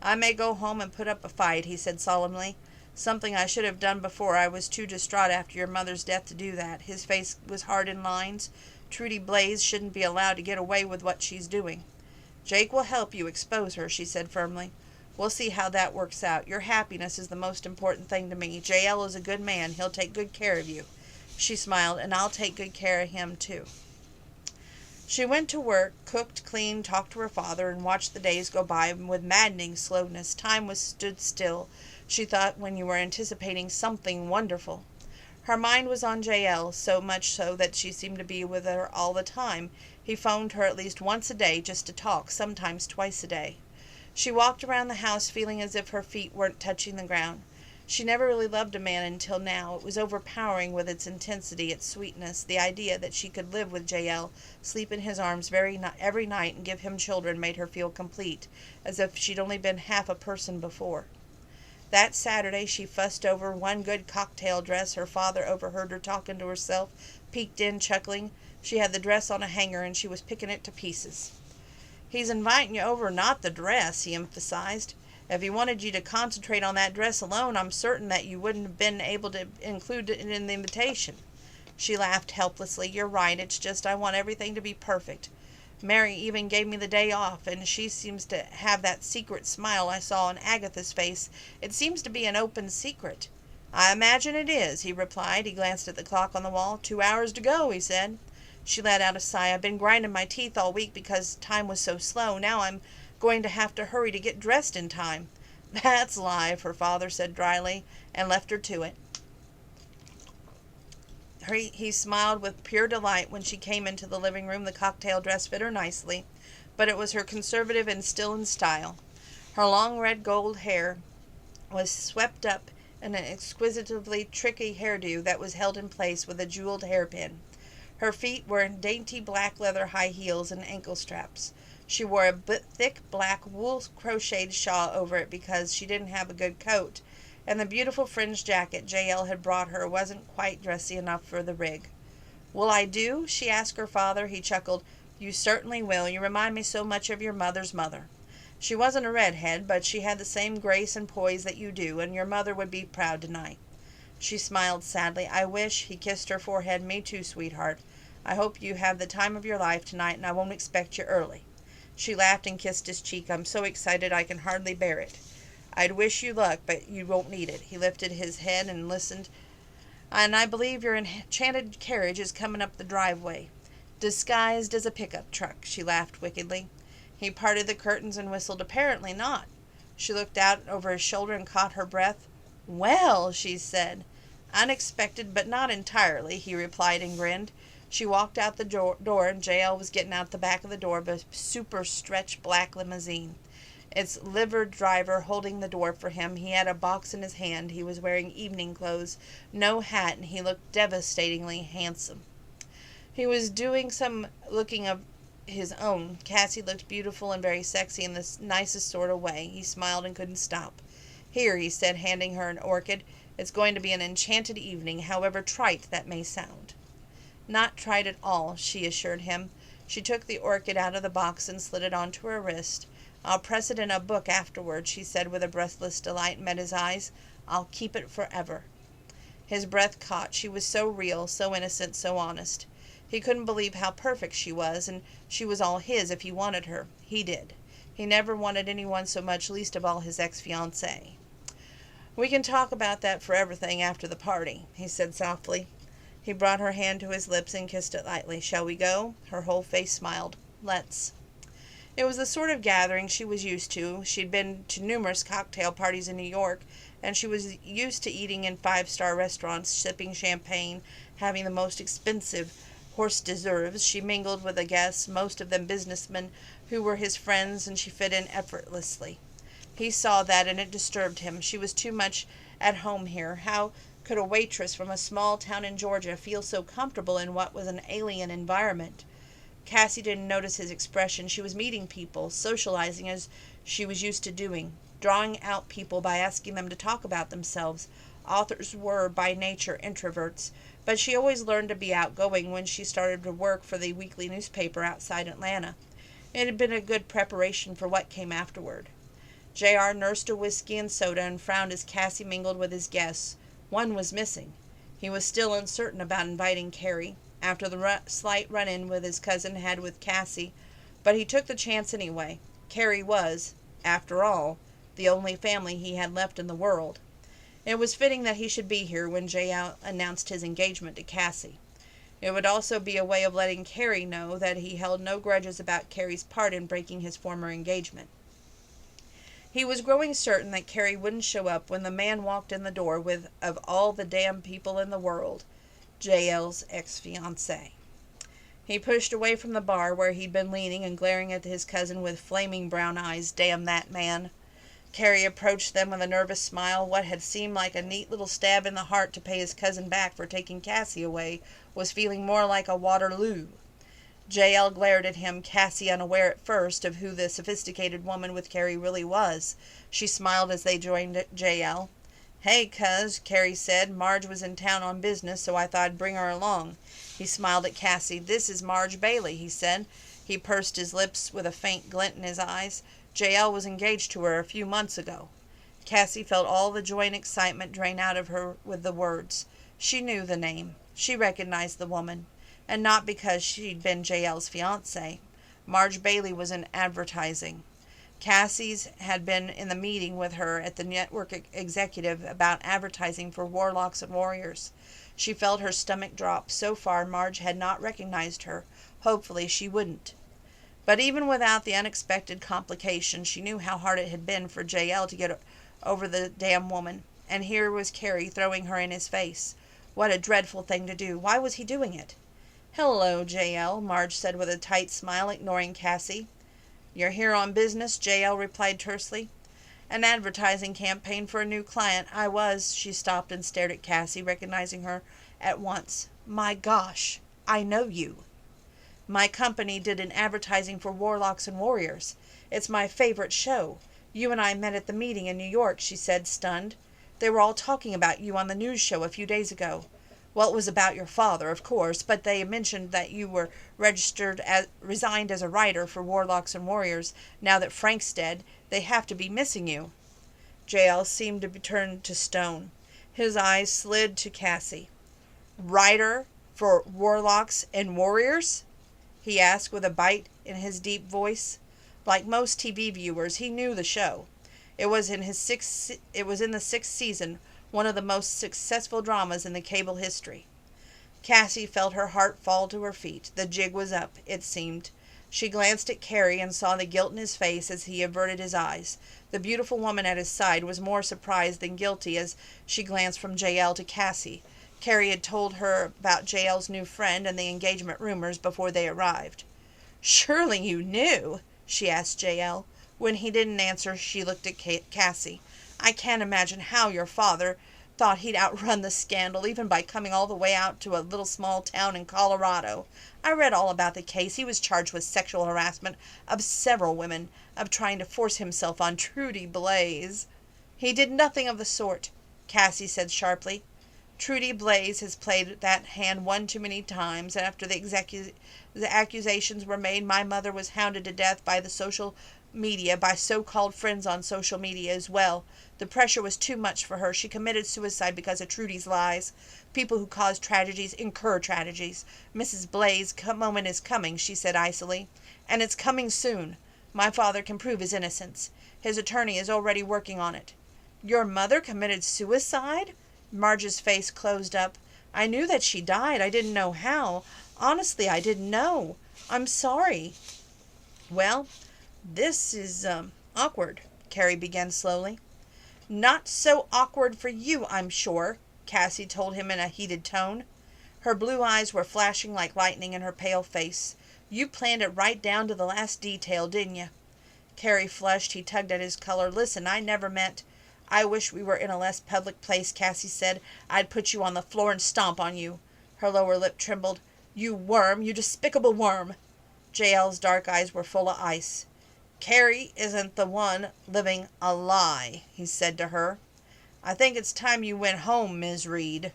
I may go home and put up a fight, he said solemnly. Something I should have done before. I was too distraught after your mother's death to do that. His face was hard in lines. Trudy Blaze shouldn't be allowed to get away with what she's doing. Jake will help you expose her, she said firmly. We'll see how that works out. Your happiness is the most important thing to me. J.L. is a good man. He'll take good care of you. She smiled, and I'll take good care of him, too. She went to work, cooked, cleaned, talked to her father, and watched the days go by with maddening slowness. Time stood still, she thought, when you were anticipating something wonderful. Her mind was on J.L., so much so that she seemed to be with her all the time. He phoned her at least once a day just to talk, sometimes twice a day. She walked around the house feeling as if her feet weren't touching the ground. She never really loved a man until now. It was overpowering with its intensity, its sweetness. The idea that she could live with J.L., sleep in his arms every night and give him children made her feel complete, as if she'd only been half a person before. That Saturday she fussed over one good cocktail dress. Her father overheard her talking to herself, peeked in, chuckling. She had the dress on a hanger, and she was picking it to pieces. He's inviting you over, not the dress, he emphasized. If he wanted you to concentrate on that dress alone, I'm certain that you wouldn't have been able to include it in the invitation." She laughed helplessly. "You're right. It's just I want everything to be perfect. Mary even gave me the day off, and she seems to have that secret smile I saw on Agatha's face. It seems to be an open secret." "I imagine it is," he replied. He glanced at the clock on the wall. "2 hours to go," he said. She let out a sigh. "I've been grinding my teeth all week because time was so slow. Now I'm going to have to hurry to get dressed in time." "That's life," her father said dryly, and left her to it. He smiled with pure delight when she came into the living room. The cocktail dress fit her nicely, but it was her conservative and still in style. Her long red gold hair was swept up in an exquisitely tricky hairdo that was held in place with a jeweled hairpin. Her feet were in dainty black leather high heels and ankle straps. She wore a thick black wool crocheted shawl over it because she didn't have a good coat, and the beautiful fringed jacket J.L. had brought her wasn't quite dressy enough for the rig. "Will I do?" she asked her father. He chuckled. "You certainly will. You remind me so much of your mother's mother. She wasn't a redhead, but she had the same grace and poise that you do, and your mother would be proud tonight." She smiled sadly. "I wish," he kissed her forehead. "Me too, sweetheart. I hope you have the time of your life tonight, and I won't expect you early." She laughed and kissed his cheek. "I'm so excited I can hardly bear it." "I'd wish you luck, but you won't need it." He lifted his head and listened. "And I believe your enchanted carriage is coming up the driveway, disguised as a pickup truck." She laughed wickedly. He parted the curtains and whistled. "Apparently not." She looked out over his shoulder and caught her breath. "Well," she said. "Unexpected, but not entirely," he replied and grinned. She walked out the door, and J.L. was getting out the back of the door of a super-stretch black limousine, its livered driver holding the door for him. He had a box in his hand. He was wearing evening clothes, no hat, and he looked devastatingly handsome. He was doing some looking of his own. Cassie looked beautiful and very sexy in the nicest sort of way. He smiled and couldn't stop. "Here," he said, handing her an orchid. "It's going to be an enchanted evening, however trite that may sound." "Not trite at all," she assured him. She took the orchid out of the box and slid it onto her wrist. "I'll press it in a book afterward," she said with a breathless delight, and met his eyes. "I'll keep it forever." His breath caught. She was so real, so innocent, so honest. He couldn't believe how perfect she was, and she was all his if he wanted her. He did. He never wanted anyone so much, least of all his ex-fiancée. "We can talk about that forever thing after the party," he said softly. He brought her hand to his lips and kissed it lightly. "Shall we go?" Her whole face smiled. "Let's." It was the sort of gathering she was used to. She'd been to numerous cocktail parties in New York, and she was used to eating in five-star restaurants, sipping champagne, having the most expensive hors d'oeuvres. She mingled with the guests, most of them businessmen, who were his friends, and she fit in effortlessly. He saw that, and it disturbed him. She was too much at home here. How could a waitress from a small town in Georgia feel so comfortable in what was an alien environment? Cassie didn't notice his expression. She was meeting people, socializing as she was used to doing, drawing out people by asking them to talk about themselves. Authors were, by nature, introverts, but she always learned to be outgoing when she started to work for the weekly newspaper outside Atlanta. It had been a good preparation for what came afterward. J.R. nursed a whiskey and soda and frowned as Cassie mingled with his guests. One was missing. He was still uncertain about inviting Carrie, after the slight run-in with his cousin had with Cassie, but he took the chance anyway. Carrie was, after all, the only family he had left in the world. It was fitting that he should be here when J.L. announced his engagement to Cassie. It would also be a way of letting Carrie know that he held no grudges about Carrie's part in breaking his former engagement. He was growing certain that Carrie wouldn't show up when the man walked in the door with, of all the damn people in the world, J.L.'s ex-fiancée. He pushed away from the bar where he'd been leaning and glaring at his cousin with flaming brown eyes. Damn that man. Carrie approached them with a nervous smile. What had seemed like a neat little stab in the heart to pay his cousin back for taking Cassie away was feeling more like a Waterloo. J.L. glared at him, Cassie unaware at first of who the sophisticated woman with Carrie really was. She smiled as they joined J.L. "Hey, cuz," Carrie said. "Marge was in town on business, so I thought I'd bring her along." He smiled at Cassie. "This is Marge Bailey," he said. He pursed his lips with a faint glint in his eyes. JL was engaged to her a few months ago. Cassie felt all the joy and excitement drain out of her with the words. She knew the name. She recognized the woman. And not because she'd been JL's fiancée. Marge Bailey was in advertising. Cassie's had been in the meeting with her at the network executive about advertising for Warlocks and Warriors. She felt her stomach drop. So far, Marge had not recognized her. Hopefully she wouldn't. But even without the unexpected complication, she knew how hard it had been for JL to get over the damn woman. And here was Carrie throwing her in his face. What a dreadful thing to do. Why was he doing it? "Hello, JL," Marge said with a tight smile, ignoring Cassie. "You're here on business?" JL replied tersely. "An advertising campaign for a new client. I was." She stopped and stared at Cassie, recognizing her at once. "My gosh, I know you." "My company did an advertising for Warlocks and Warriors. It's my favorite show. You and I met at the meeting in New York," she said, stunned. "They were all talking about you on the news show a few days ago. Well, it was about your father, of course, but they mentioned that you were resigned as a writer for Warlocks and Warriors. Now that Frank's dead, they have to be missing you." JL seemed to be turned to stone. His eyes slid to Cassie. "Writer for Warlocks and Warriors?" he asked with a bite in his deep voice. Like most TV viewers, he knew the show. It was in the sixth season, one of the most successful dramas in the cable history. Cassie felt her heart fall to her feet. The jig was up, it seemed. She glanced at Carrie and saw the guilt in his face as he averted his eyes. The beautiful woman at his side was more surprised than guilty as she glanced from JL to Cassie. Carrie had told her about JL's new friend and the engagement rumors before they arrived. "Surely you knew?" she asked JL. When he didn't answer, she looked at Cassie. "I can't imagine how your father thought he'd outrun the scandal, even by coming all the way out to a little small town in Colorado. I read all about the case. He was charged with sexual harassment of several women, of trying to force himself on Trudy Blaze." "He did nothing of the sort," Cassie said sharply. "Trudy Blaze has played that hand one too many times, and after the accusations were made, my mother was hounded to death by the social media, by so-called friends on social media as well. The pressure was too much for her. She committed suicide because of Trudy's lies. People who cause tragedies incur tragedies. Mrs. Blaze's moment is coming," she said icily, "and it's coming soon. My father can prove his innocence. His attorney is already working on it." "Your mother committed suicide?" Marge's face closed up. "I knew that she died. I didn't know how. Honestly, I didn't know. I'm sorry." "Well, this is, awkward," Carrie began slowly. "Not so awkward for you, I'm sure," Cassie told him in a heated tone. Her blue eyes were flashing like lightning in her pale face. "You planned it right down to the last detail, didn't you?" Carrie flushed. He tugged at his collar. "Listen, I never meant—" "I wish we were in a less public place," Cassie said. "I'd put you on the floor and stomp on you." Her lower lip trembled. "You worm! You despicable worm!" JL's dark eyes were full of ice. "Carrie isn't the one living a lie," he said to her. "I think it's time you went home, Ms. Reed."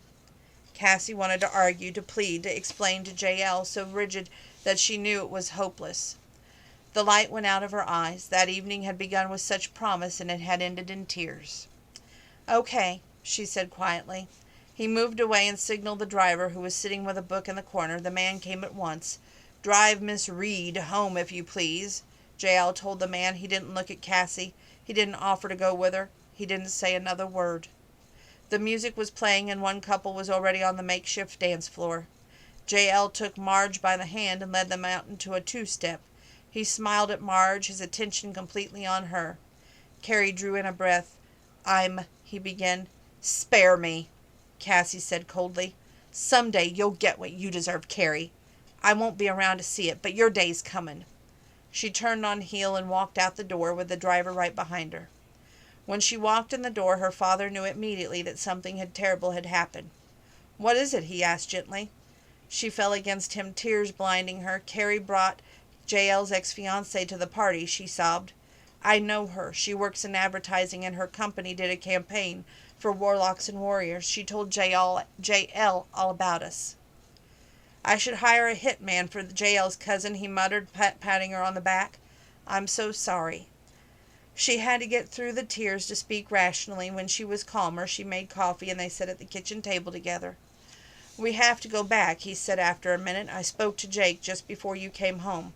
Cassie wanted to argue, to plead, to explain to JL, so rigid that she knew it was hopeless. The light went out of her eyes. That evening had begun with such promise, and it had ended in tears. "Okay," she said quietly. He moved away and signaled the driver, who was sitting with a book in the corner. The man came at once. "Drive Miss Reed home, if you please," JL told the man. He didn't look at Cassie. He didn't offer to go with her. He didn't say another word. The music was playing, and one couple was already on the makeshift dance floor. JL took Marge by the hand and led them out into a two-step. He smiled at Marge, his attention completely on her. Carrie drew in a breath. He began. "Spare me," Cassie said coldly. "Someday you'll get what you deserve, Carrie. I won't be around to see it, but your day's coming." She turned on heel and walked out the door with the driver right behind her. When she walked in the door, her father knew immediately that something terrible had happened. "What is it?" he asked gently. She fell against him, tears blinding her. "Carrie brought JL's ex-fiancée to the party," she sobbed. "I know her. She works in advertising, and her company did a campaign for Warlocks and Warriors. She told JL all about us." "I should hire a hitman for JL's cousin," he muttered, patting her on the back. "I'm so sorry." She had to get through the tears to speak rationally. When she was calmer, she made coffee and they sat at the kitchen table together. "We have to go back," he said after a minute. "I spoke to Jake just before you came home.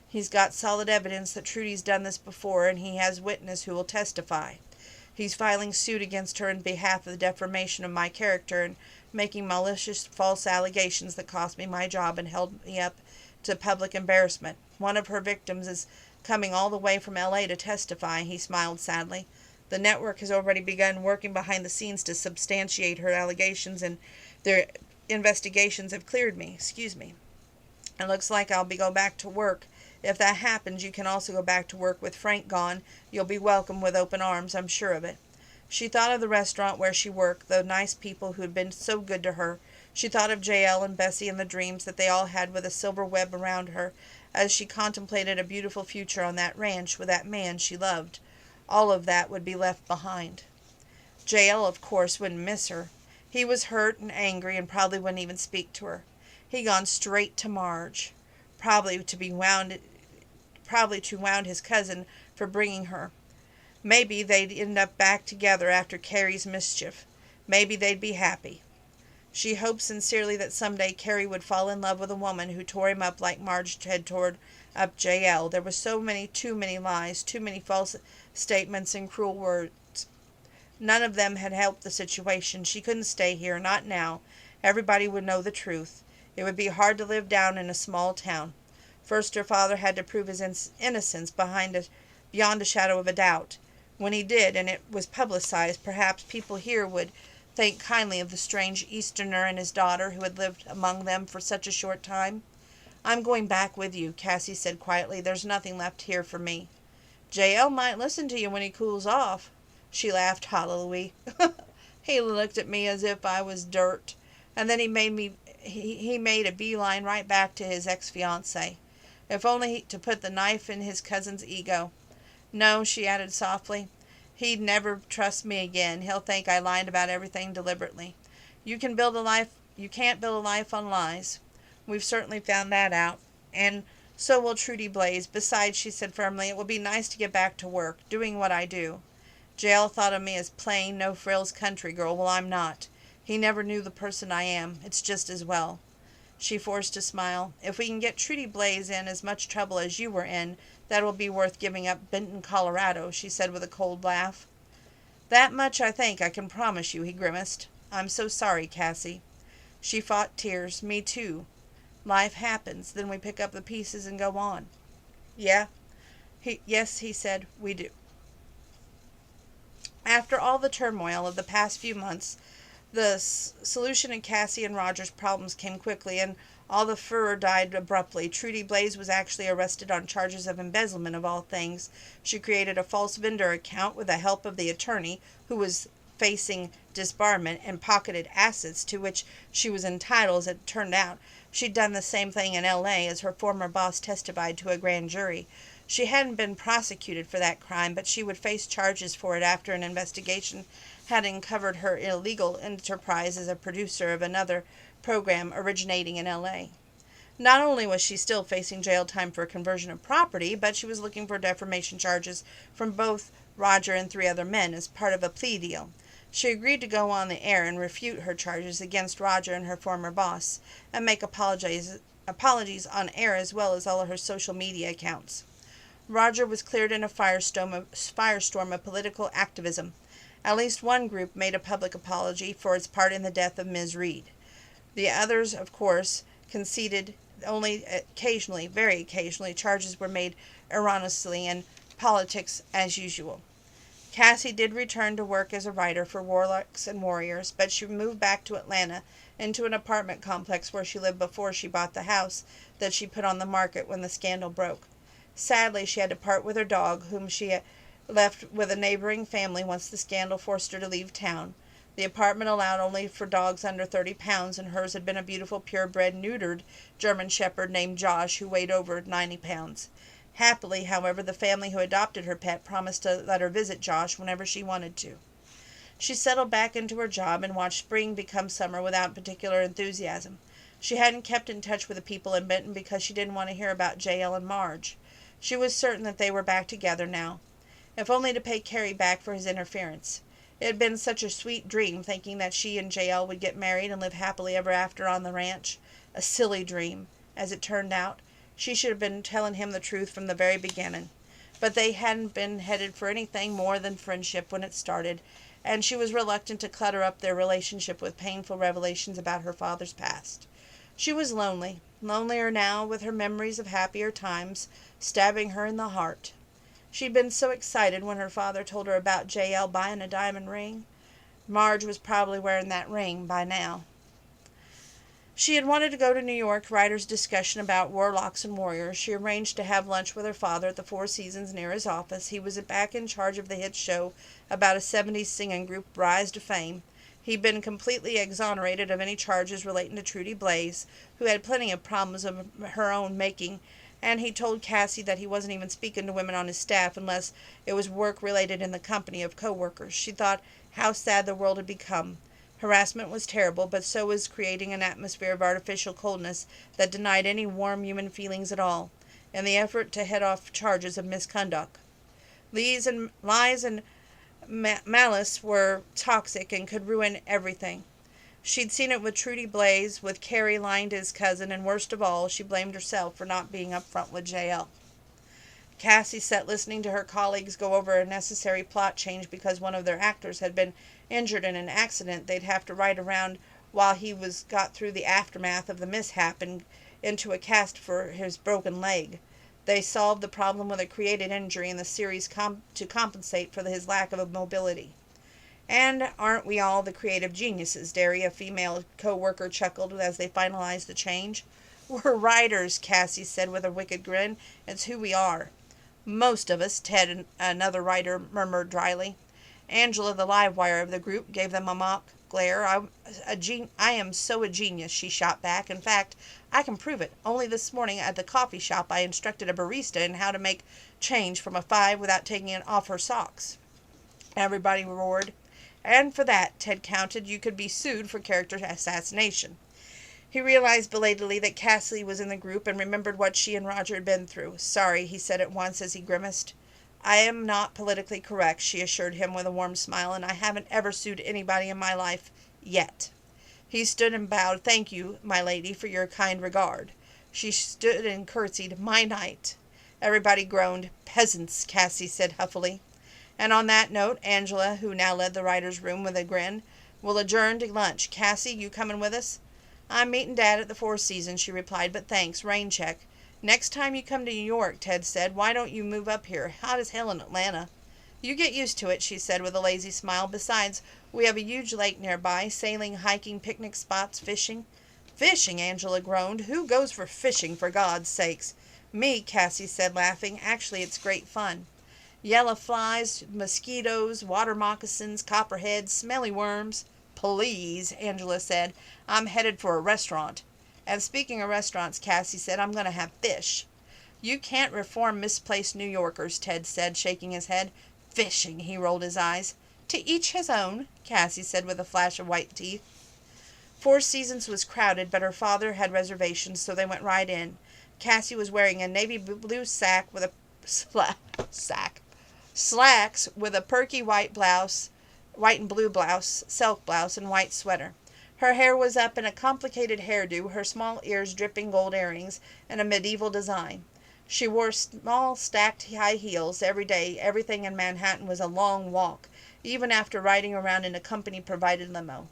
He's got solid evidence that Trudy's done this before, and he has witness who will testify. He's filing suit against her in behalf of the defamation of my character and making malicious false allegations that cost me my job and held me up to public embarrassment. One of her victims is coming all the way from L.A. to testify." He smiled sadly. "The network has already begun working behind the scenes to substantiate her allegations, and their investigations have cleared me. It looks like I'll go back to work. If that happens, you can also go back to work. With Frank gone, you'll be welcomed with open arms, I'm sure of it." She thought of the restaurant where she worked, the nice people who had been so good to her. She thought of Jael and Bessie and the dreams that they all had with a silver web around her, as she contemplated a beautiful future on that ranch with that man she loved. All of that would be left behind. Jael, of course, wouldn't miss her. He was hurt and angry and probably wouldn't even speak to her. He'd gone straight to Marge, probably to wound his cousin for bringing her. Maybe they'd end up back together after Carrie's mischief. Maybe they'd be happy. She hoped sincerely that someday Carrie would fall in love with a woman who tore him up like Marge had torn up Jael. There were too many lies, too many false statements and cruel words. None of them had helped the situation. She couldn't stay here, not now. Everybody would know the truth. It would be hard to live down in a small town. First, her father had to prove his innocence beyond a shadow of a doubt. When he did, and it was publicized, perhaps people here would think kindly of the strange Easterner and his daughter who had lived among them for such a short time. "I'm going back with you," Cassie said quietly. "There's nothing left here for me." "Jael might listen to you when he cools off." She laughed hollowly. "He looked at me as if I was dirt. And then he made a beeline right back to his ex-fiancée. If only to put the knife in his cousin's ego. No," she added softly, "he'd never trust me again. He'll think I lied about everything deliberately. You can't build a life on lies. We've certainly found that out. And so will Trudy Blaze. Besides," she said firmly, "it will be nice to get back to work, doing what I do. Jael thought of me as plain, no-frills country girl. Well, I'm not. He never knew the person I am. It's just as well." She forced a smile. "If we can get Trudy Blaze in as much trouble as you were in, that will be worth giving up Benton, Colorado," she said with a cold laugh. "That much I think I can promise you," he grimaced. "I'm so sorry, Cassie." She fought tears. "Me too. Life happens. Then we pick up the pieces and go on." Yes, he said, "we do." After all the turmoil of the past few months, the solution of Cassie and Roger's problems came quickly, and all the furor died abruptly. Trudy Blaze was actually arrested on charges of embezzlement, of all things. She created a false vendor account with the help of the attorney, who was facing disbarment, and pocketed assets to which she was entitled. As it turned out, she'd done the same thing in L.A., as her former boss testified to a grand jury. She hadn't been prosecuted for that crime, but she would face charges for it after an investigation had uncovered her illegal enterprise as a producer of another program originating in L.A. Not only was she still facing jail time for conversion of property, but she was looking for defamation charges from both Roger and 3 other men as part of a plea deal. She agreed to go on the air and refute her charges against Roger and her former boss, and make apologies on air as well as all of her social media accounts. Roger was cleared in a firestorm of political activism. At least one group made a public apology for its part in the death of Ms. Reed. The others, of course, conceded. Only occasionally, very occasionally, charges were made erroneously, and politics as usual. Cassie did return to work as a writer for Warlocks and Warriors, but she moved back to Atlanta into an apartment complex where she lived before she bought the house that she put on the market when the scandal broke. Sadly, she had to part with her dog, whom she had left with a neighboring family once the scandal forced her to leave town. The apartment allowed only for dogs under 30 pounds, and hers had been a beautiful purebred neutered German shepherd named Josh, who weighed over 90 pounds. Happily, however, the family who adopted her pet promised to let her visit Josh whenever she wanted to. She settled back into her job and watched spring become summer without particular enthusiasm. She hadn't kept in touch with the people in Benton because she didn't want to hear about Jael and Marge. She was certain that they were back together now. if only to pay Carrie back for his interference. It had been such a sweet dream, thinking that she and J.L. would get married and live happily ever after on the ranch. A silly dream, as it turned out. She should have been telling him the truth from the very beginning. But they hadn't been headed for anything more than friendship when it started, and she was reluctant to clutter up their relationship with painful revelations about her father's past. She was lonely, lonelier now with her memories of happier times stabbing her in the heart. She'd been so excited when her father told her about J.L. buying a diamond ring. Marge was probably wearing that ring by now. She had wanted to go to New York writers' discussion about warlocks and warriors. She arranged to have lunch with her father at the Four Seasons near his office. He was back in charge of the hit show about a 70s singing group rise to fame. He'd been completely exonerated of any charges relating to Trudy Blaze, who had plenty of problems of her own making, and he told Cassie that he wasn't even speaking to women on his staff unless it was work related in the company of co-workers. She thought how sad the world had become. Harassment was terrible, but so was creating an atmosphere of artificial coldness that denied any warm human feelings at all, in the effort to head off charges of misconduct. Lies and malice were toxic and could ruin everything. She'd seen it with Trudy Blaze, with Carrie lying to his cousin, and worst of all, she blamed herself for not being up front with J.L. Cassie sat listening to her colleagues go over a necessary plot change because one of their actors had been injured in an accident they'd have to ride around while he got through the aftermath of the mishap and into a cast for his broken leg. They solved the problem with a created injury in the series to compensate for his lack of mobility. And aren't we all the creative geniuses, Derry, a female co-worker chuckled as they finalized the change. We're writers, Cassie said with a wicked grin. It's who we are. Most of us, Ted, another writer, murmured dryly. Angela, the live wire of the group, gave them a mock glare. I am so a genius, she shot back. In fact, I can prove it. Only this morning at the coffee shop I instructed a barista in how to make change from a 5 without taking it off her socks. Everybody roared. And for that, Ted counted, you could be sued for character assassination. He realized belatedly that Cassie was in the group and remembered what she and Roger had been through. Sorry, he said at once as he grimaced. I am not politically correct, she assured him with a warm smile, and I haven't ever sued anybody in my life yet. He stood and bowed. Thank you, my lady, for your kind regard. She stood and curtsied. My knight. Everybody groaned. Peasants, Cassie said huffily. And on that note, Angela, who now led the writer's room with a grin, will adjourn to lunch. Cassie, you coming with us? I'm meeting Dad at the Four Seasons, she replied, but thanks, rain check. Next time you come to New York, Ted said, why don't you move up here? Hot as hell in Atlanta. You get used to it, she said with a lazy smile. Besides, we have a huge lake nearby, sailing, hiking, picnic spots, fishing. Fishing, Angela groaned. Who goes for fishing, for God's sakes? Me, Cassie said, laughing. Actually, it's great fun. Yellow flies, mosquitoes, water moccasins, copperheads, smelly worms. Please, Angela said. I'm headed for a restaurant. And speaking of restaurants, Cassie said, I'm going to have fish. You can't reform misplaced New Yorkers, Ted said, shaking his head. Fishing, he rolled his eyes. To each his own, Cassie said with a flash of white teeth. Four Seasons was crowded, but her father had reservations, so they went right in. Cassie was wearing a navy blue slacks with a perky white and blue blouse, silk blouse, and white sweater. Her hair was up in a complicated hairdo, her small ears dripping gold earrings, and a medieval design. She wore small stacked high heels every day. Everything in Manhattan was a long walk, even after riding around in a company-provided limo.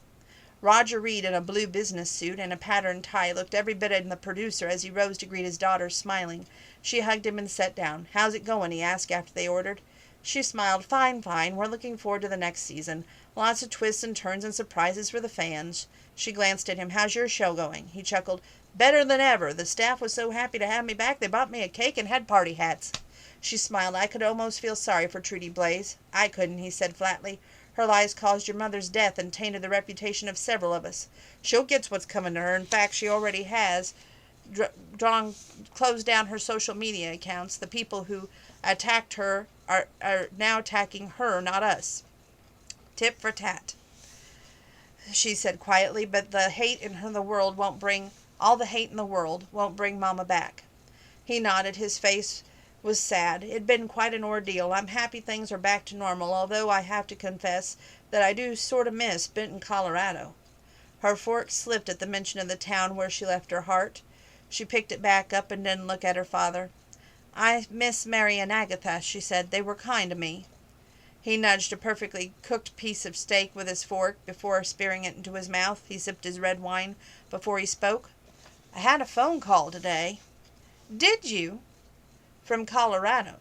Roger Reed, in a blue business suit and a patterned tie, looked every bit like the producer as he rose to greet his daughter, smiling. She hugged him and sat down. How's it going? He asked after they ordered. She smiled. Fine, fine. We're looking forward to the next season. Lots of twists and turns and surprises for the fans. She glanced at him. How's your show going? He chuckled. Better than ever. The staff was so happy to have me back, they bought me a cake and had party hats. She smiled. I could almost feel sorry for Trudy Blaze. I couldn't, he said flatly. Her lies caused your mother's death and tainted the reputation of several of us. She'll get what's coming to her. In fact, she already has closed down her social media accounts. The people who attacked her are now attacking her, not us. Tit for tat, she said quietly, but all the hate in the world won't bring Mama back. He nodded. His face was sad. It'd been quite an ordeal. I'm happy things are back to normal, although I have to confess that I do sort of miss Benton, Colorado. Her fork slipped at the mention of the town where she left her heart. She picked it back up and didn't look at her father. I miss Mary and Agatha, she said. They were kind to me. He nudged a perfectly cooked piece of steak with his fork before spearing it into his mouth. He sipped his red wine before he spoke. I had a phone call today. Did you? From Colorado.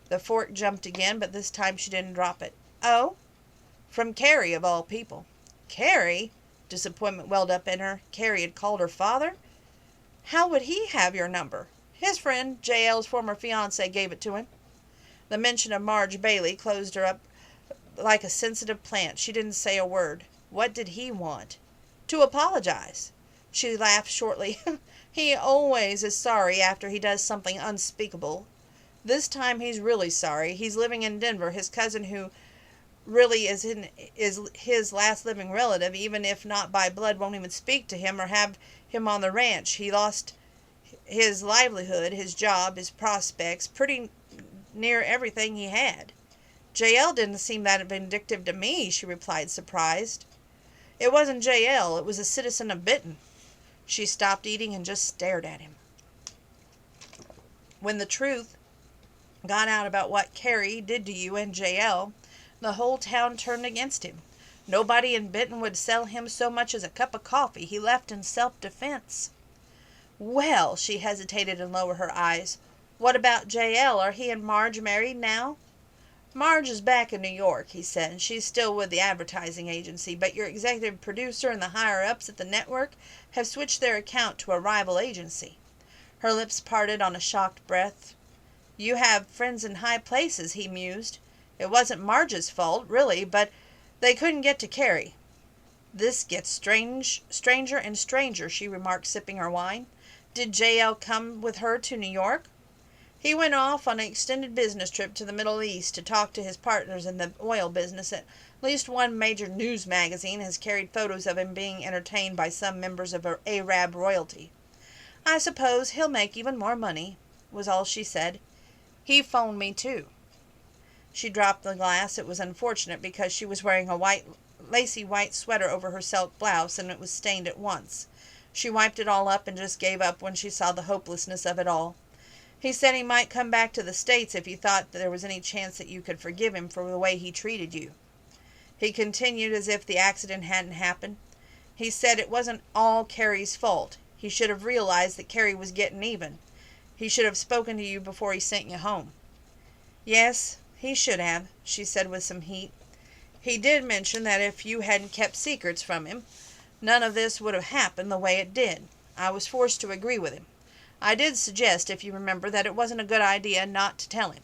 The fork jumped again, but this time she didn't drop it. Oh? From Carrie, of all people. Carrie? Disappointment welled up in her. Carrie had called her father? How would he have your number? His friend, J.L.'s former fiancé, gave it to him. The mention of Marge Bailey closed her up like a sensitive plant. She didn't say a word. What did he want? To apologize. She laughed shortly. He always is sorry after he does something unspeakable. This time he's really sorry. He's living in Denver. His cousin, who really is his last living relative, even if not by blood, won't even speak to him or have him on the ranch. He lost his livelihood, his job, his prospects, pretty near everything he had. J.L. didn't seem that vindictive to me, she replied, surprised. It wasn't J.L., it was a citizen of Benton. She stopped eating and just stared at him. When the truth got out about what Carrie did to you and J.L., the whole town turned against him. Nobody in Benton would sell him so much as a cup of coffee. He left in self-defense. Well, she hesitated and lowered her eyes. What about J.L.? Are he and Marge married now? Marge is back in New York, he said. She's still with the advertising agency, but your executive producer and the higher-ups at the network have switched their account to a rival agency. Her lips parted on a shocked breath. You have friends in high places, he mused. It wasn't Marge's fault, really, but they couldn't get to Carrie. This gets stranger and stranger, she remarked, sipping her wine. Did J.L. come with her to New York? He went off on an extended business trip to the Middle East to talk to his partners in the oil business. At least one major news magazine has carried photos of him being entertained by some members of Arab royalty. I suppose he'll make even more money, was all she said. He phoned me, too. She dropped the glass. It was unfortunate because she was wearing a lacy white sweater over her silk blouse, and it was stained at once. She wiped it all up and just gave up when she saw the hopelessness of it all. He said he might come back to the States if he thought that there was any chance that you could forgive him for the way he treated you. He continued as if the accident hadn't happened. He said it wasn't all Carrie's fault. He should have realized that Carrie was getting even. He should have spoken to you before he sent you home. Yes, he should have, she said with some heat. He did mention that if you hadn't kept secrets from him, none of this would have happened the way it did. I was forced to agree with him. I did suggest, if you remember, that it wasn't a good idea not to tell him.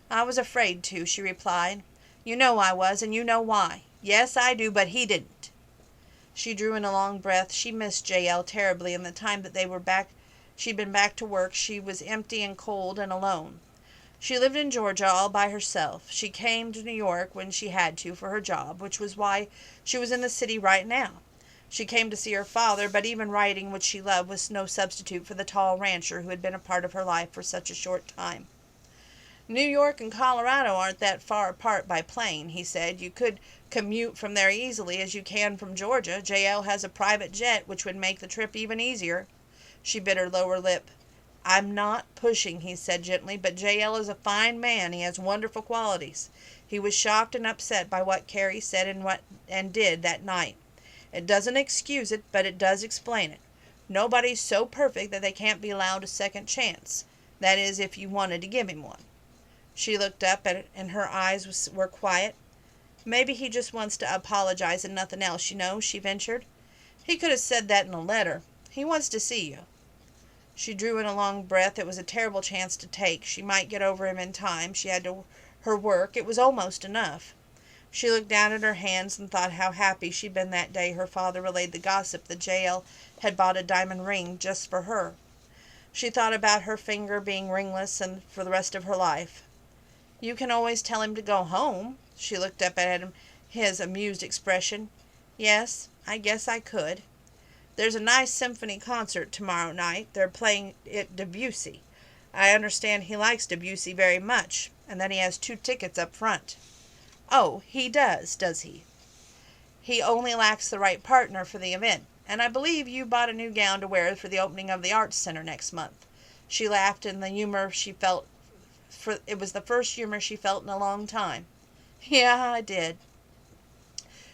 I was afraid to, she replied. You know I was, and you know why. Yes, I do, but he didn't. She drew in a long breath. She missed J.L. terribly, and the time that she'd been back to work, she was empty and cold and alone. She lived in Georgia all by herself. She came to New York when she had to for her job, which was why she was in the city right now. She came to see her father, but even writing, which she loved, was no substitute for the tall rancher who had been a part of her life for such a short time. New York and Colorado aren't that far apart by plane, he said. You could commute from there easily as you can from Georgia. J.L. has a private jet, which would make the trip even easier. She bit her lower lip. I'm not pushing, he said gently, but J.L. is a fine man. He has wonderful qualities. He was shocked and upset by what Carrie said and did that night. It doesn't excuse it, but it does explain it. Nobody's so perfect that they can't be allowed a second chance. That is, if you wanted to give him one. She looked up at it, and her eyes were quiet. Maybe he just wants to apologize and nothing else, she ventured. He could have said that in a letter. He wants to see you. She drew in a long breath. It was a terrible chance to take. She might get over him in time. She had her work. It was almost enough. She looked down at her hands and thought how happy she'd been that day her father relayed the gossip that J.L. had bought a diamond ring just for her. She thought about her finger being ringless and for the rest of her life. You can always tell him to go home. She looked up at him, his amused expression. Yes, I guess I could. There's a nice symphony concert tomorrow night. They're playing it Debussy. I understand he likes Debussy very much, and that he has 2 tickets up front." "Oh, he does he? He only lacks the right partner for the event. And I believe you bought a new gown to wear for the opening of the Arts Center next month." She laughed in the humor she felt, for it was the first humor she felt in a long time. "Yeah, I did.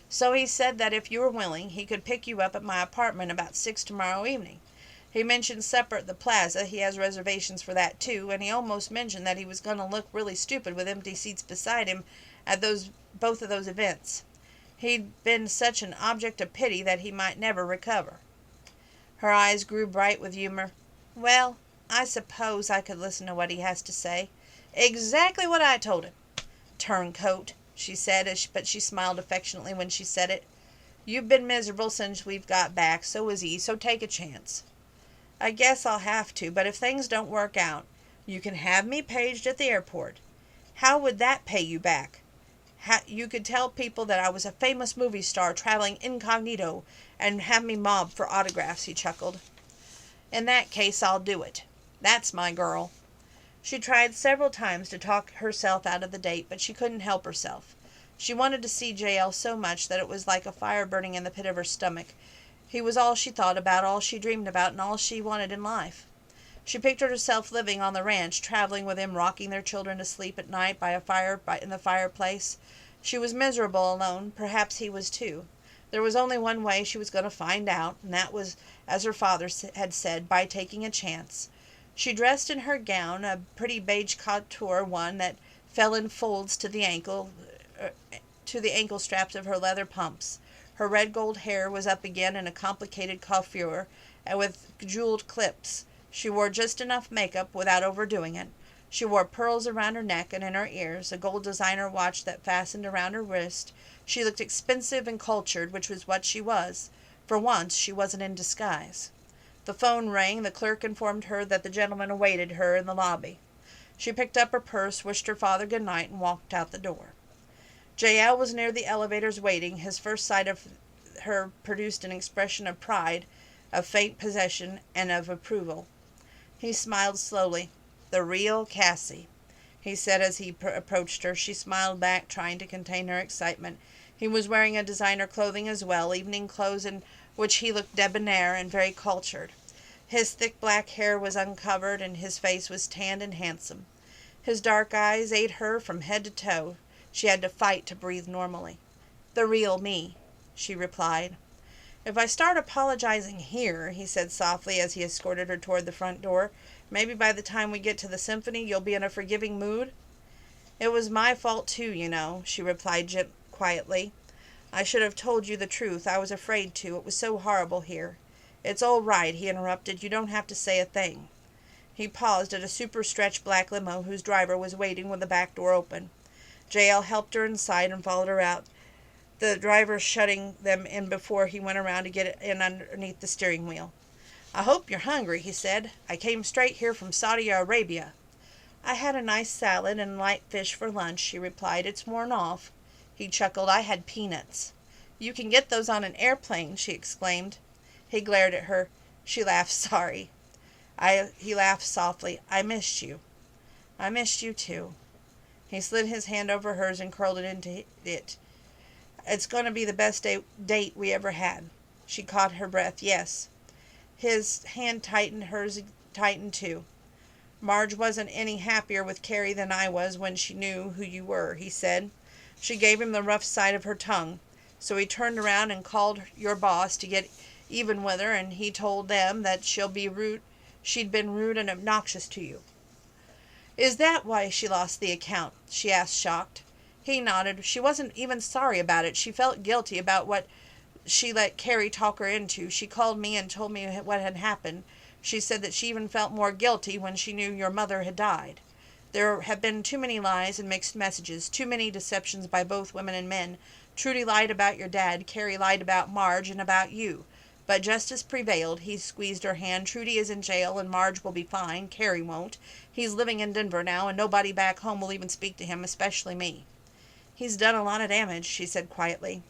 So he said that if you were willing, he could pick you up at my apartment about 6 tomorrow evening. He mentioned supper at the Plaza. He has reservations for that too, and he almost mentioned that he was going to look really stupid with empty seats beside him at both of those events. He'd been such an object of pity that he might never recover." Her eyes grew bright with humor. "Well, I suppose I could listen to what he has to say." "Exactly what I told him." "Turncoat," she said, but she smiled affectionately when she said it. "You've been miserable since we've got back. So has he. So take a chance." "I guess I'll have to, but if things don't work out, you can have me paged at the airport." "How would that pay you back?" "You could tell people that I was a famous movie star traveling incognito and have me mobbed for autographs," he chuckled. "In that case, I'll do it. That's my girl." She tried several times to talk herself out of the date, but she couldn't help herself. She wanted to see Jael so much that it was like a fire burning in the pit of her stomach. He was all she thought about, all she dreamed about, and all she wanted in life. She pictured herself living on the ranch, traveling with him, rocking their children to sleep at night by a fire in the fireplace. She was miserable alone. Perhaps he was too. There was only one way she was going to find out, and that was, as her father had said, by taking a chance. She dressed in her gown, a pretty beige couture one that fell in folds to the ankle straps of her leather pumps. Her red gold hair was up again in a complicated coiffure, and with jeweled clips. She wore just enough makeup without overdoing it. She wore pearls around her neck and in her ears, a gold designer watch that fastened around her wrist. She looked expensive and cultured, which was what she was. For once, she wasn't in disguise. The phone rang. The clerk informed her that the gentleman awaited her in the lobby. She picked up her purse, wished her father good night, and walked out the door. Jael was near the elevators waiting. His first sight of her produced an expression of pride, of faint possession, and of approval. He smiled slowly. "The real Cassie," he said as he approached her. She smiled back, trying to contain her excitement. He was wearing a designer clothing as well, evening clothes in which he looked debonair and very cultured. His thick black hair was uncovered, and his face was tanned and handsome. His dark eyes ate her from head to toe. She had to fight to breathe normally. "The real me," she replied. "If I start apologizing here," he said softly as he escorted her toward the front door, "maybe by the time we get to the symphony you'll be in a forgiving mood." "It was my fault too, you know," she replied quietly. "I should have told you the truth. I was afraid to. It was so horrible here." "It's all right," he interrupted. "You don't have to say a thing." He paused at a super-stretched black limo whose driver was waiting with the back door open. Jael helped her inside and followed her out, the driver shutting them in before he went around to get in underneath the steering wheel. "I hope you're hungry," he said. "I came straight here from Saudi Arabia." "I had a nice salad and light fish for lunch," she replied. "It's worn off." He chuckled. "I had peanuts." "You can get those on an airplane," she exclaimed. He glared at her. She laughed. "Sorry." He laughed softly. "I missed you." "I missed you too." He slid his hand over hers and curled it into it. "It's going to be the best date we ever had." She caught her breath. "Yes." His hand tightened. Hers tightened too. "Marge wasn't any happier with Carrie than I was when she knew who you were," he said. She gave him the rough side of her tongue. "So he turned around and called your boss to get even with her, and he told them that she'd been rude and obnoxious to you." "Is that why she lost the account?" she asked, shocked. He nodded. "She wasn't even sorry about it. She felt guilty about what she let Carrie talk her into. She called me and told me what had happened. She said that she even felt more guilty when she knew your mother had died. There have been too many lies and mixed messages, too many deceptions by both women and men. Trudy lied about your dad, Carrie lied about Marge and about you. But justice prevailed." He squeezed her hand. "Trudy is in jail and Marge will be fine. Carrie won't. He's living in Denver now, and nobody back home will even speak to him, especially me." "He's done a lot of damage," she said quietly.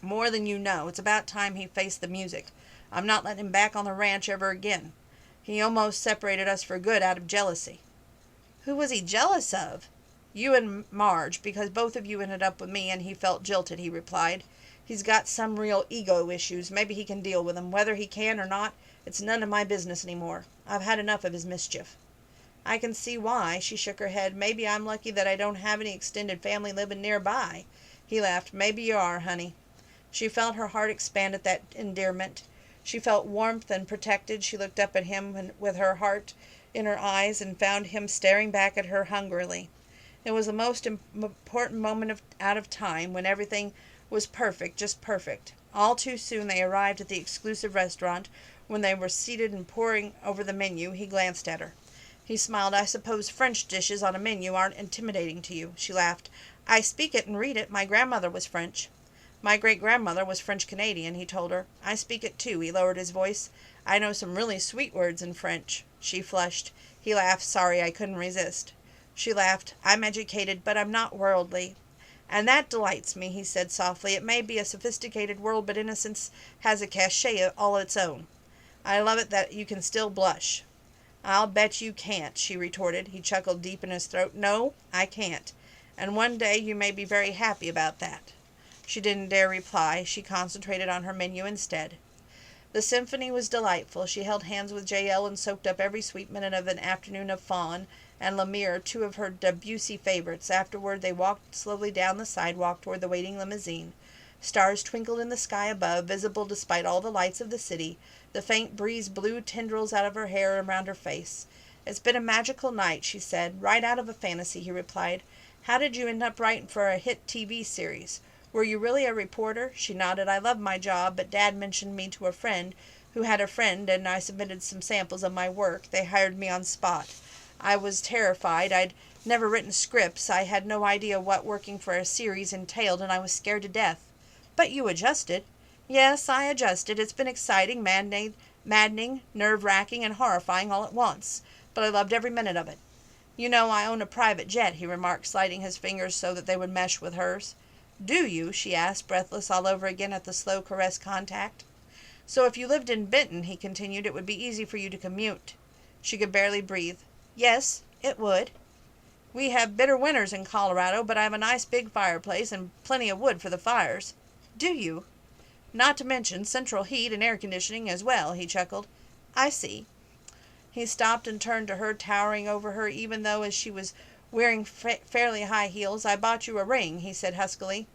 "More than you know. It's about time he faced the music. I'm not letting him back on the ranch ever again." He almost separated us for good out of jealousy." "Who was he jealous of?" "You and Marge, because both of you ended up with me and he felt jilted," he replied. "He's got some real ego issues. Maybe he can deal with them. Whether he can or not, it's none of my business any more. I've had enough of his mischief." "I can see why." She shook her head. "Maybe I'm lucky that I don't have any extended family living nearby." He laughed. "Maybe you are, honey." She felt her heart expand at that endearment. She felt warmth and protected. She looked up at him with her heart in her eyes and found him staring back at her hungrily. It was the most important moment out of time, when everything was perfect, just perfect. All too soon they arrived at the exclusive restaurant. When they were seated and poring over the menu, he glanced at her. He smiled. "I suppose French dishes on a menu aren't intimidating to you." She laughed. "I speak it and read it. My grandmother was French." "My great-grandmother was French-Canadian," he told her. "I speak it too." He lowered his voice. "I know some really sweet words in French." She flushed. He laughed. "Sorry, I couldn't resist." She laughed. "I'm educated, but I'm not worldly. And that delights me," he said softly. "It may be a sophisticated world, but innocence has a cachet all its own. I love it that you can still blush." "I'll bet you can't," she retorted. He chuckled deep in his throat. "No, I can't. And one day you may be very happy about that." She didn't dare reply. She concentrated on her menu instead. The symphony was delightful. She held hands with Jael and soaked up every sweet minute of an afternoon of Fawn and Lemire, two of her Debussy favorites. Afterward they walked slowly down the sidewalk toward the waiting limousine. Stars twinkled in the sky above, visible despite all the lights of the city. The faint breeze blew tendrils out of her hair and around her face. "It's been a magical night," she said. "Right out of a fantasy," he replied. "How did you end up writing for a hit TV series? Were you really a reporter?" She nodded. "I love my job, but Dad mentioned me to a friend who had a friend, and I submitted some samples of my work. They hired me on spot. I was terrified. I'd never written scripts. I had no idea what working for a series entailed, and I was scared to death." "But you adjusted." "Yes, I adjusted. It's been exciting, maddening, nerve-wracking, and horrifying all at once. But I loved every minute of it. You know I own a private jet," he remarked, sliding his fingers so that they would mesh with hers. "Do you?" she asked, breathless all over again at the slow caress contact. "So if you lived in Benton," he continued, "it would be easy for you to commute." She could barely breathe. "Yes, it would. We have bitter winters in Colorado, but I have a nice big fireplace and plenty of wood for the fires." "Do you?" "Not to mention central heat and air conditioning as well," he chuckled. "I see." He stopped and turned to her, towering over her, even though as she was wearing fairly high heels. "I bought you a ring," he said huskily.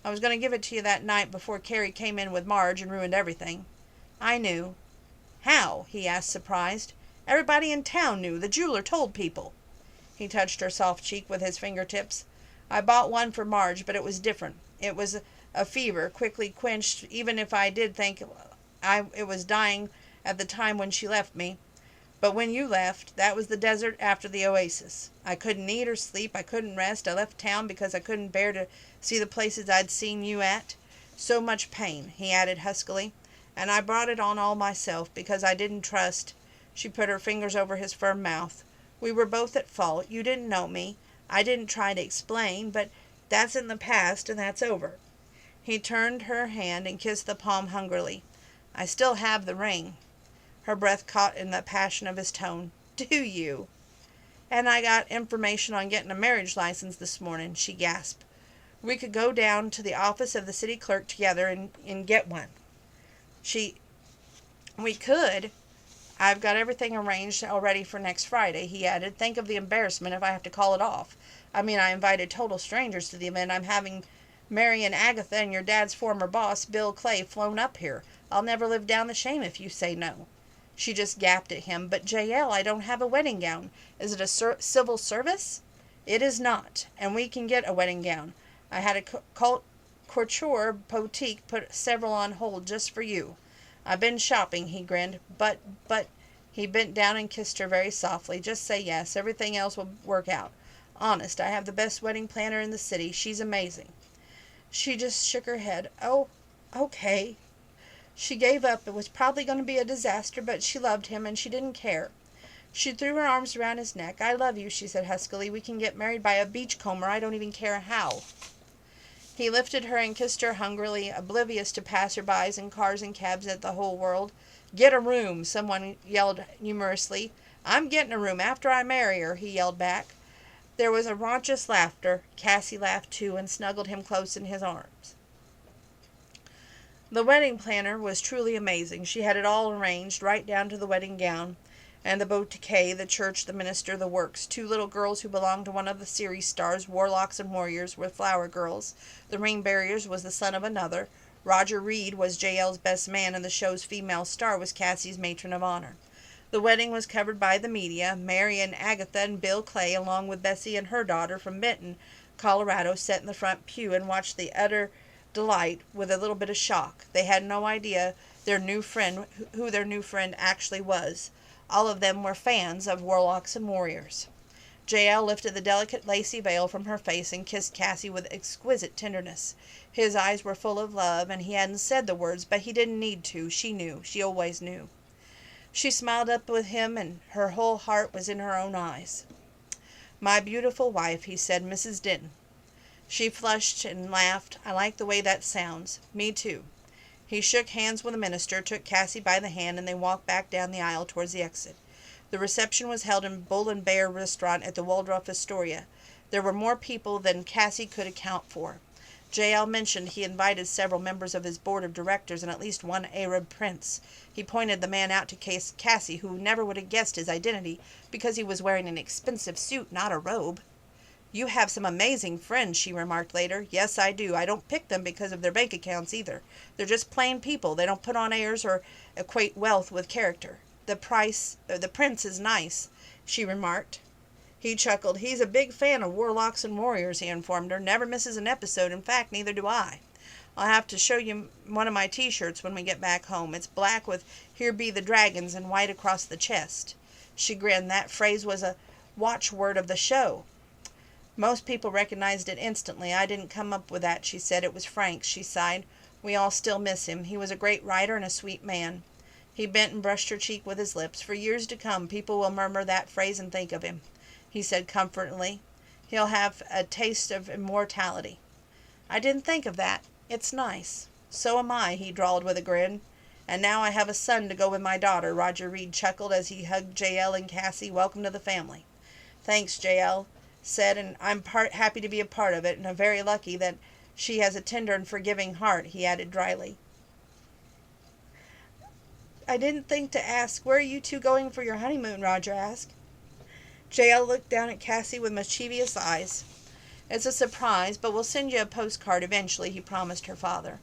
"I was going to give it to you that night before Carrie came in with Marge and ruined everything." "I knew." "How?" he asked, surprised. "Everybody in town knew. The jeweler told people." He touched her soft cheek with his fingertips. "I bought one for Marge, but it was different. It was a fever, quickly quenched, even if I did think it was dying at the time when she left me. But when you left, that was the desert after the oasis. I couldn't eat or sleep. I couldn't rest. I left town because I couldn't bear to see the places I'd seen you at. So much pain," he added huskily. "And I brought it on all myself because I didn't trust." She put her fingers over his firm mouth. "We were both at fault. You didn't know me. I didn't try to explain, but that's in the past and that's over." He turned her hand and kissed the palm hungrily. "I still have the ring." Her breath caught in the passion of his tone. "Do you?" "And I got information on getting a marriage license this morning," she gasped. "We could go down to the office of the city clerk together and get one." "We could. I've got everything arranged already for next Friday," he added. "Think of the embarrassment if I have to call it off. I mean, I invited total strangers to the event. I'm having Mary and Agatha and your dad's former boss, Bill Clay, flown up here. I'll never live down the shame if you say no." She just gaped at him. "But Jael, I don't have a wedding gown. Is it a civil service?" "It is not. And we can get a wedding gown. I had a couture boutique put several on hold just for you. I've been shopping," he grinned. But, he bent down and kissed her very softly. "Just say yes. Everything else will work out. Honest, I have the best wedding planner in the city. She's amazing." She just shook her head. "Oh, okay." She gave up. It was probably going to be a disaster, but she loved him, and she didn't care. She threw her arms around his neck. "I love you," she said huskily. "We can get married by a beachcomber. I don't even care how." He lifted her and kissed her hungrily, oblivious to passerbys and cars and cabs and the whole world. Get a room, someone yelled humorously. I'm getting a room after I marry her, he yelled back. There was a raucous laughter. Cassie laughed too and snuggled him close in his arms. The wedding planner was truly amazing. She had it all arranged, right down to the wedding gown and the bouquet, the church, the minister, the works. Two little girls who belonged to one of the series stars, Warlocks and Warriors, were flower girls. The ring bearers was the son of another. Roger Reed was JL's best man, and the show's female star was Cassie's matron of honor. The wedding was covered by the media. Mary and Agatha and Bill Clay, along with Bessie and her daughter from Benton, Colorado, sat in the front pew and watched the utter delight with a little bit of shock. They had no idea who their new friend actually was. All of them were fans of Warlocks and Warriors. JL lifted the delicate lacy veil from her face and kissed Cassie with exquisite tenderness. His eyes were full of love, and he hadn't said the words, but he didn't need to. She knew. She always knew. She smiled up with him, and her whole heart was in her own eyes. My beautiful wife, he said, Mrs. Denton. She flushed and laughed. I like the way that sounds. Me too. He shook hands with the minister, took Cassie by the hand, and they walked back down the aisle towards the exit. The reception was held in Bull and Bear restaurant at the Waldorf Astoria. There were more people than Cassie could account for. JL mentioned he invited several members of his board of directors and at least one Arab prince. He pointed the man out to Cassie, who never would have guessed his identity because he was wearing an expensive suit, not a robe. You have some amazing friends, she remarked later. Yes, I do. I don't pick them because of their bank accounts either. They're just plain people. They don't put on airs or equate wealth with character. The prince is nice, she remarked. He chuckled. He's a big fan of Warlocks and Warriors, he informed her. Never misses an episode. In fact, neither do I. I'll have to show you one of my t-shirts when we get back home. It's black with Here Be the Dragons and white across the chest. She grinned. That phrase was a watchword of the show. Most people recognized it instantly. I didn't come up with that, she said. It was Frank's. She sighed. We all still miss him. He was a great writer and a sweet man. He bent and brushed her cheek with his lips. For years to come, people will murmur that phrase and think of him, he said comfortingly. He'll have a taste of immortality. I didn't think of that. It's nice. So am I, he drawled with a grin. And now I have a son to go with my daughter, Roger Reed chuckled as he hugged JL and Cassie. Welcome to the family. Thanks, JL said, and I'm happy to be a part of it, and I'm very lucky that she has a tender and forgiving heart, he added dryly. I didn't think to ask, where are you two going for your honeymoon? Roger asked. JL looked down at Cassie with mischievous eyes. It's a surprise, but we'll send you a postcard eventually, he promised her father.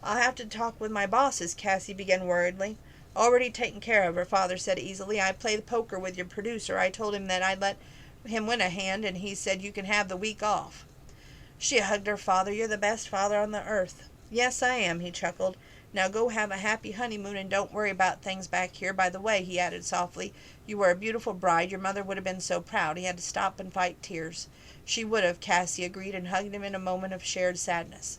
I'll have to talk with my bosses, Cassie began worriedly. Already taken care of, her father said easily. I played poker with your producer. I told him that I'd let him win a hand, and he said you can have the week off. She hugged her father. You're the best father on the earth. Yes, I am, he chuckled. Now go have a happy honeymoon and don't worry about things back here. By the way, he added softly, you were a beautiful bride. Your mother would have been so proud. He had to stop and fight tears. She would have, Cassie agreed, and hugged him in a moment of shared sadness.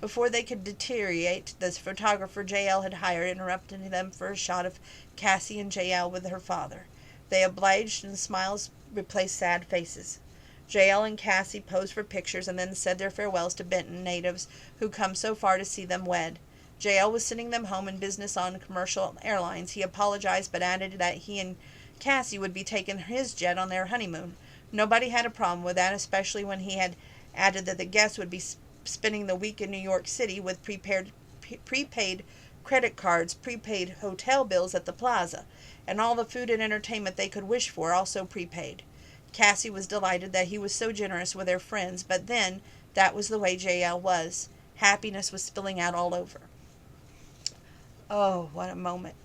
Before they could deteriorate, the photographer JL had hired interrupted them for a shot of Cassie and JL with her father. They obliged, and smiles replaced sad faces. JL and Cassie posed for pictures and then said their farewells to Benton natives who come so far to see them wed. JL was sending them home in business on commercial airlines. He apologized but added that he and Cassie would be taking his jet on their honeymoon. Nobody had a problem with that, especially when he had added that the guests would be spending the week in New York City with prepaid credit cards, prepaid hotel bills at the plaza, and all the food and entertainment they could wish for, also prepaid. Cassie was delighted that he was so generous with their friends, but then, that was the way JL was. Happiness was spilling out all over. Oh, what a moment.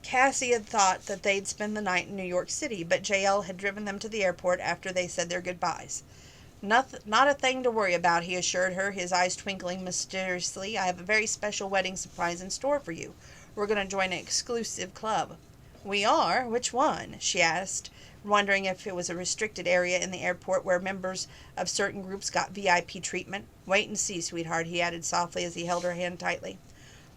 Cassie had thought that they'd spend the night in New York City, but JL had driven them to the airport after they said their goodbyes. Not a thing to worry about, he assured her, his eyes twinkling mysteriously. I have a very special wedding surprise in store for you. We're going to join an exclusive club. We are? Which one? She asked, wondering if it was a restricted area in the airport where members of certain groups got VIP treatment. Wait and see, sweetheart, he added softly as he held her hand tightly.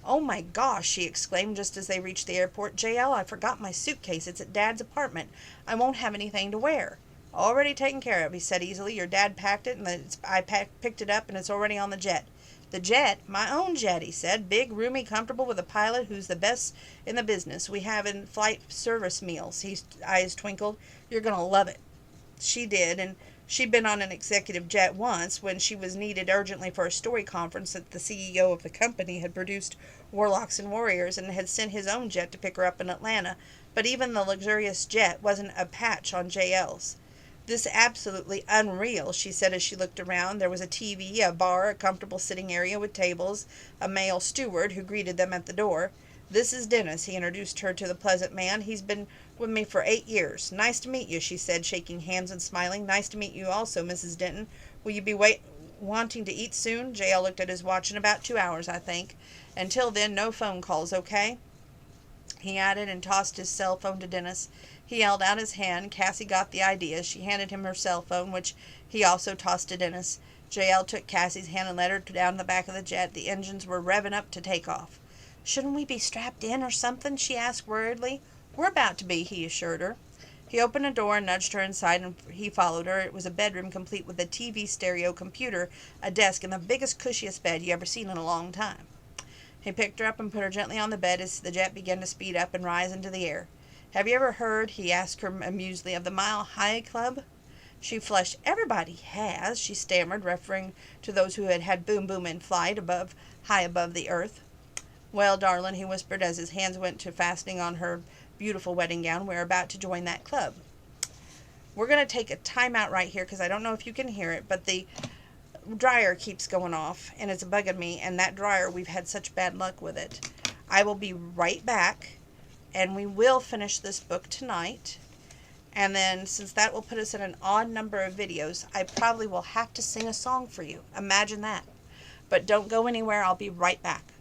Oh my gosh, she exclaimed just as they reached the airport. JL, I forgot my suitcase. It's at Dad's apartment. I won't have anything to wear. Already taken care of, he said easily. Your dad packed it, and I picked it up, and it's already on the jet. The jet? My own jet, he said. Big, roomy, comfortable, with a pilot who's the best in the business. We have in-flight service meals. His eyes twinkled. You're going to love it. She did, and she'd been on an executive jet once when she was needed urgently for a story conference that the CEO of the company had produced Warlocks and Warriors and had sent his own jet to pick her up in Atlanta. But even the luxurious jet wasn't a patch on JL's. This is absolutely unreal, she said as she looked around. There was a TV, a bar, a comfortable sitting area with tables, a male steward who greeted them at the door. This is Dennis, he introduced her to the pleasant man. He's been with me for 8 years. Nice to meet you, she said, shaking hands and smiling. Nice to meet you also, Mrs. Denton. Will you be wanting to eat soon? JL looked at his watch. In about 2 hours, I think. Until then, no phone calls, okay? He added and tossed his cell phone to Dennis. He held out his hand. Cassie got the idea. She handed him her cell phone, which he also tossed to Dennis. JL took Cassie's hand and led her down the back of the jet. The engines were revving up to take off. Shouldn't we be strapped in or something? She asked worriedly. We're about to be, he assured her. He opened a door and nudged her inside, and he followed her. It was a bedroom complete with a TV, stereo, computer, a desk, and the biggest, cushiest bed you ever seen in a long time. He picked her up and put her gently on the bed as the jet began to speed up and rise into the air. Have you ever heard, he asked her amusedly, of the Mile High Club? She flushed. Everybody has, she stammered, referring to those who had had Boom Boom in flight high above the earth. Well, darling, he whispered as his hands went to fastening on her beautiful wedding gown, we're about to join that club. We're going to take a time out right here because I don't know if you can hear it, but the dryer keeps going off and it's bugging me, and that dryer, we've had such bad luck with it. I will be right back. And we will finish this book tonight. And then, since that will put us in an odd number of videos, I probably will have to sing a song for you. Imagine that. But don't go anywhere. I'll be right back.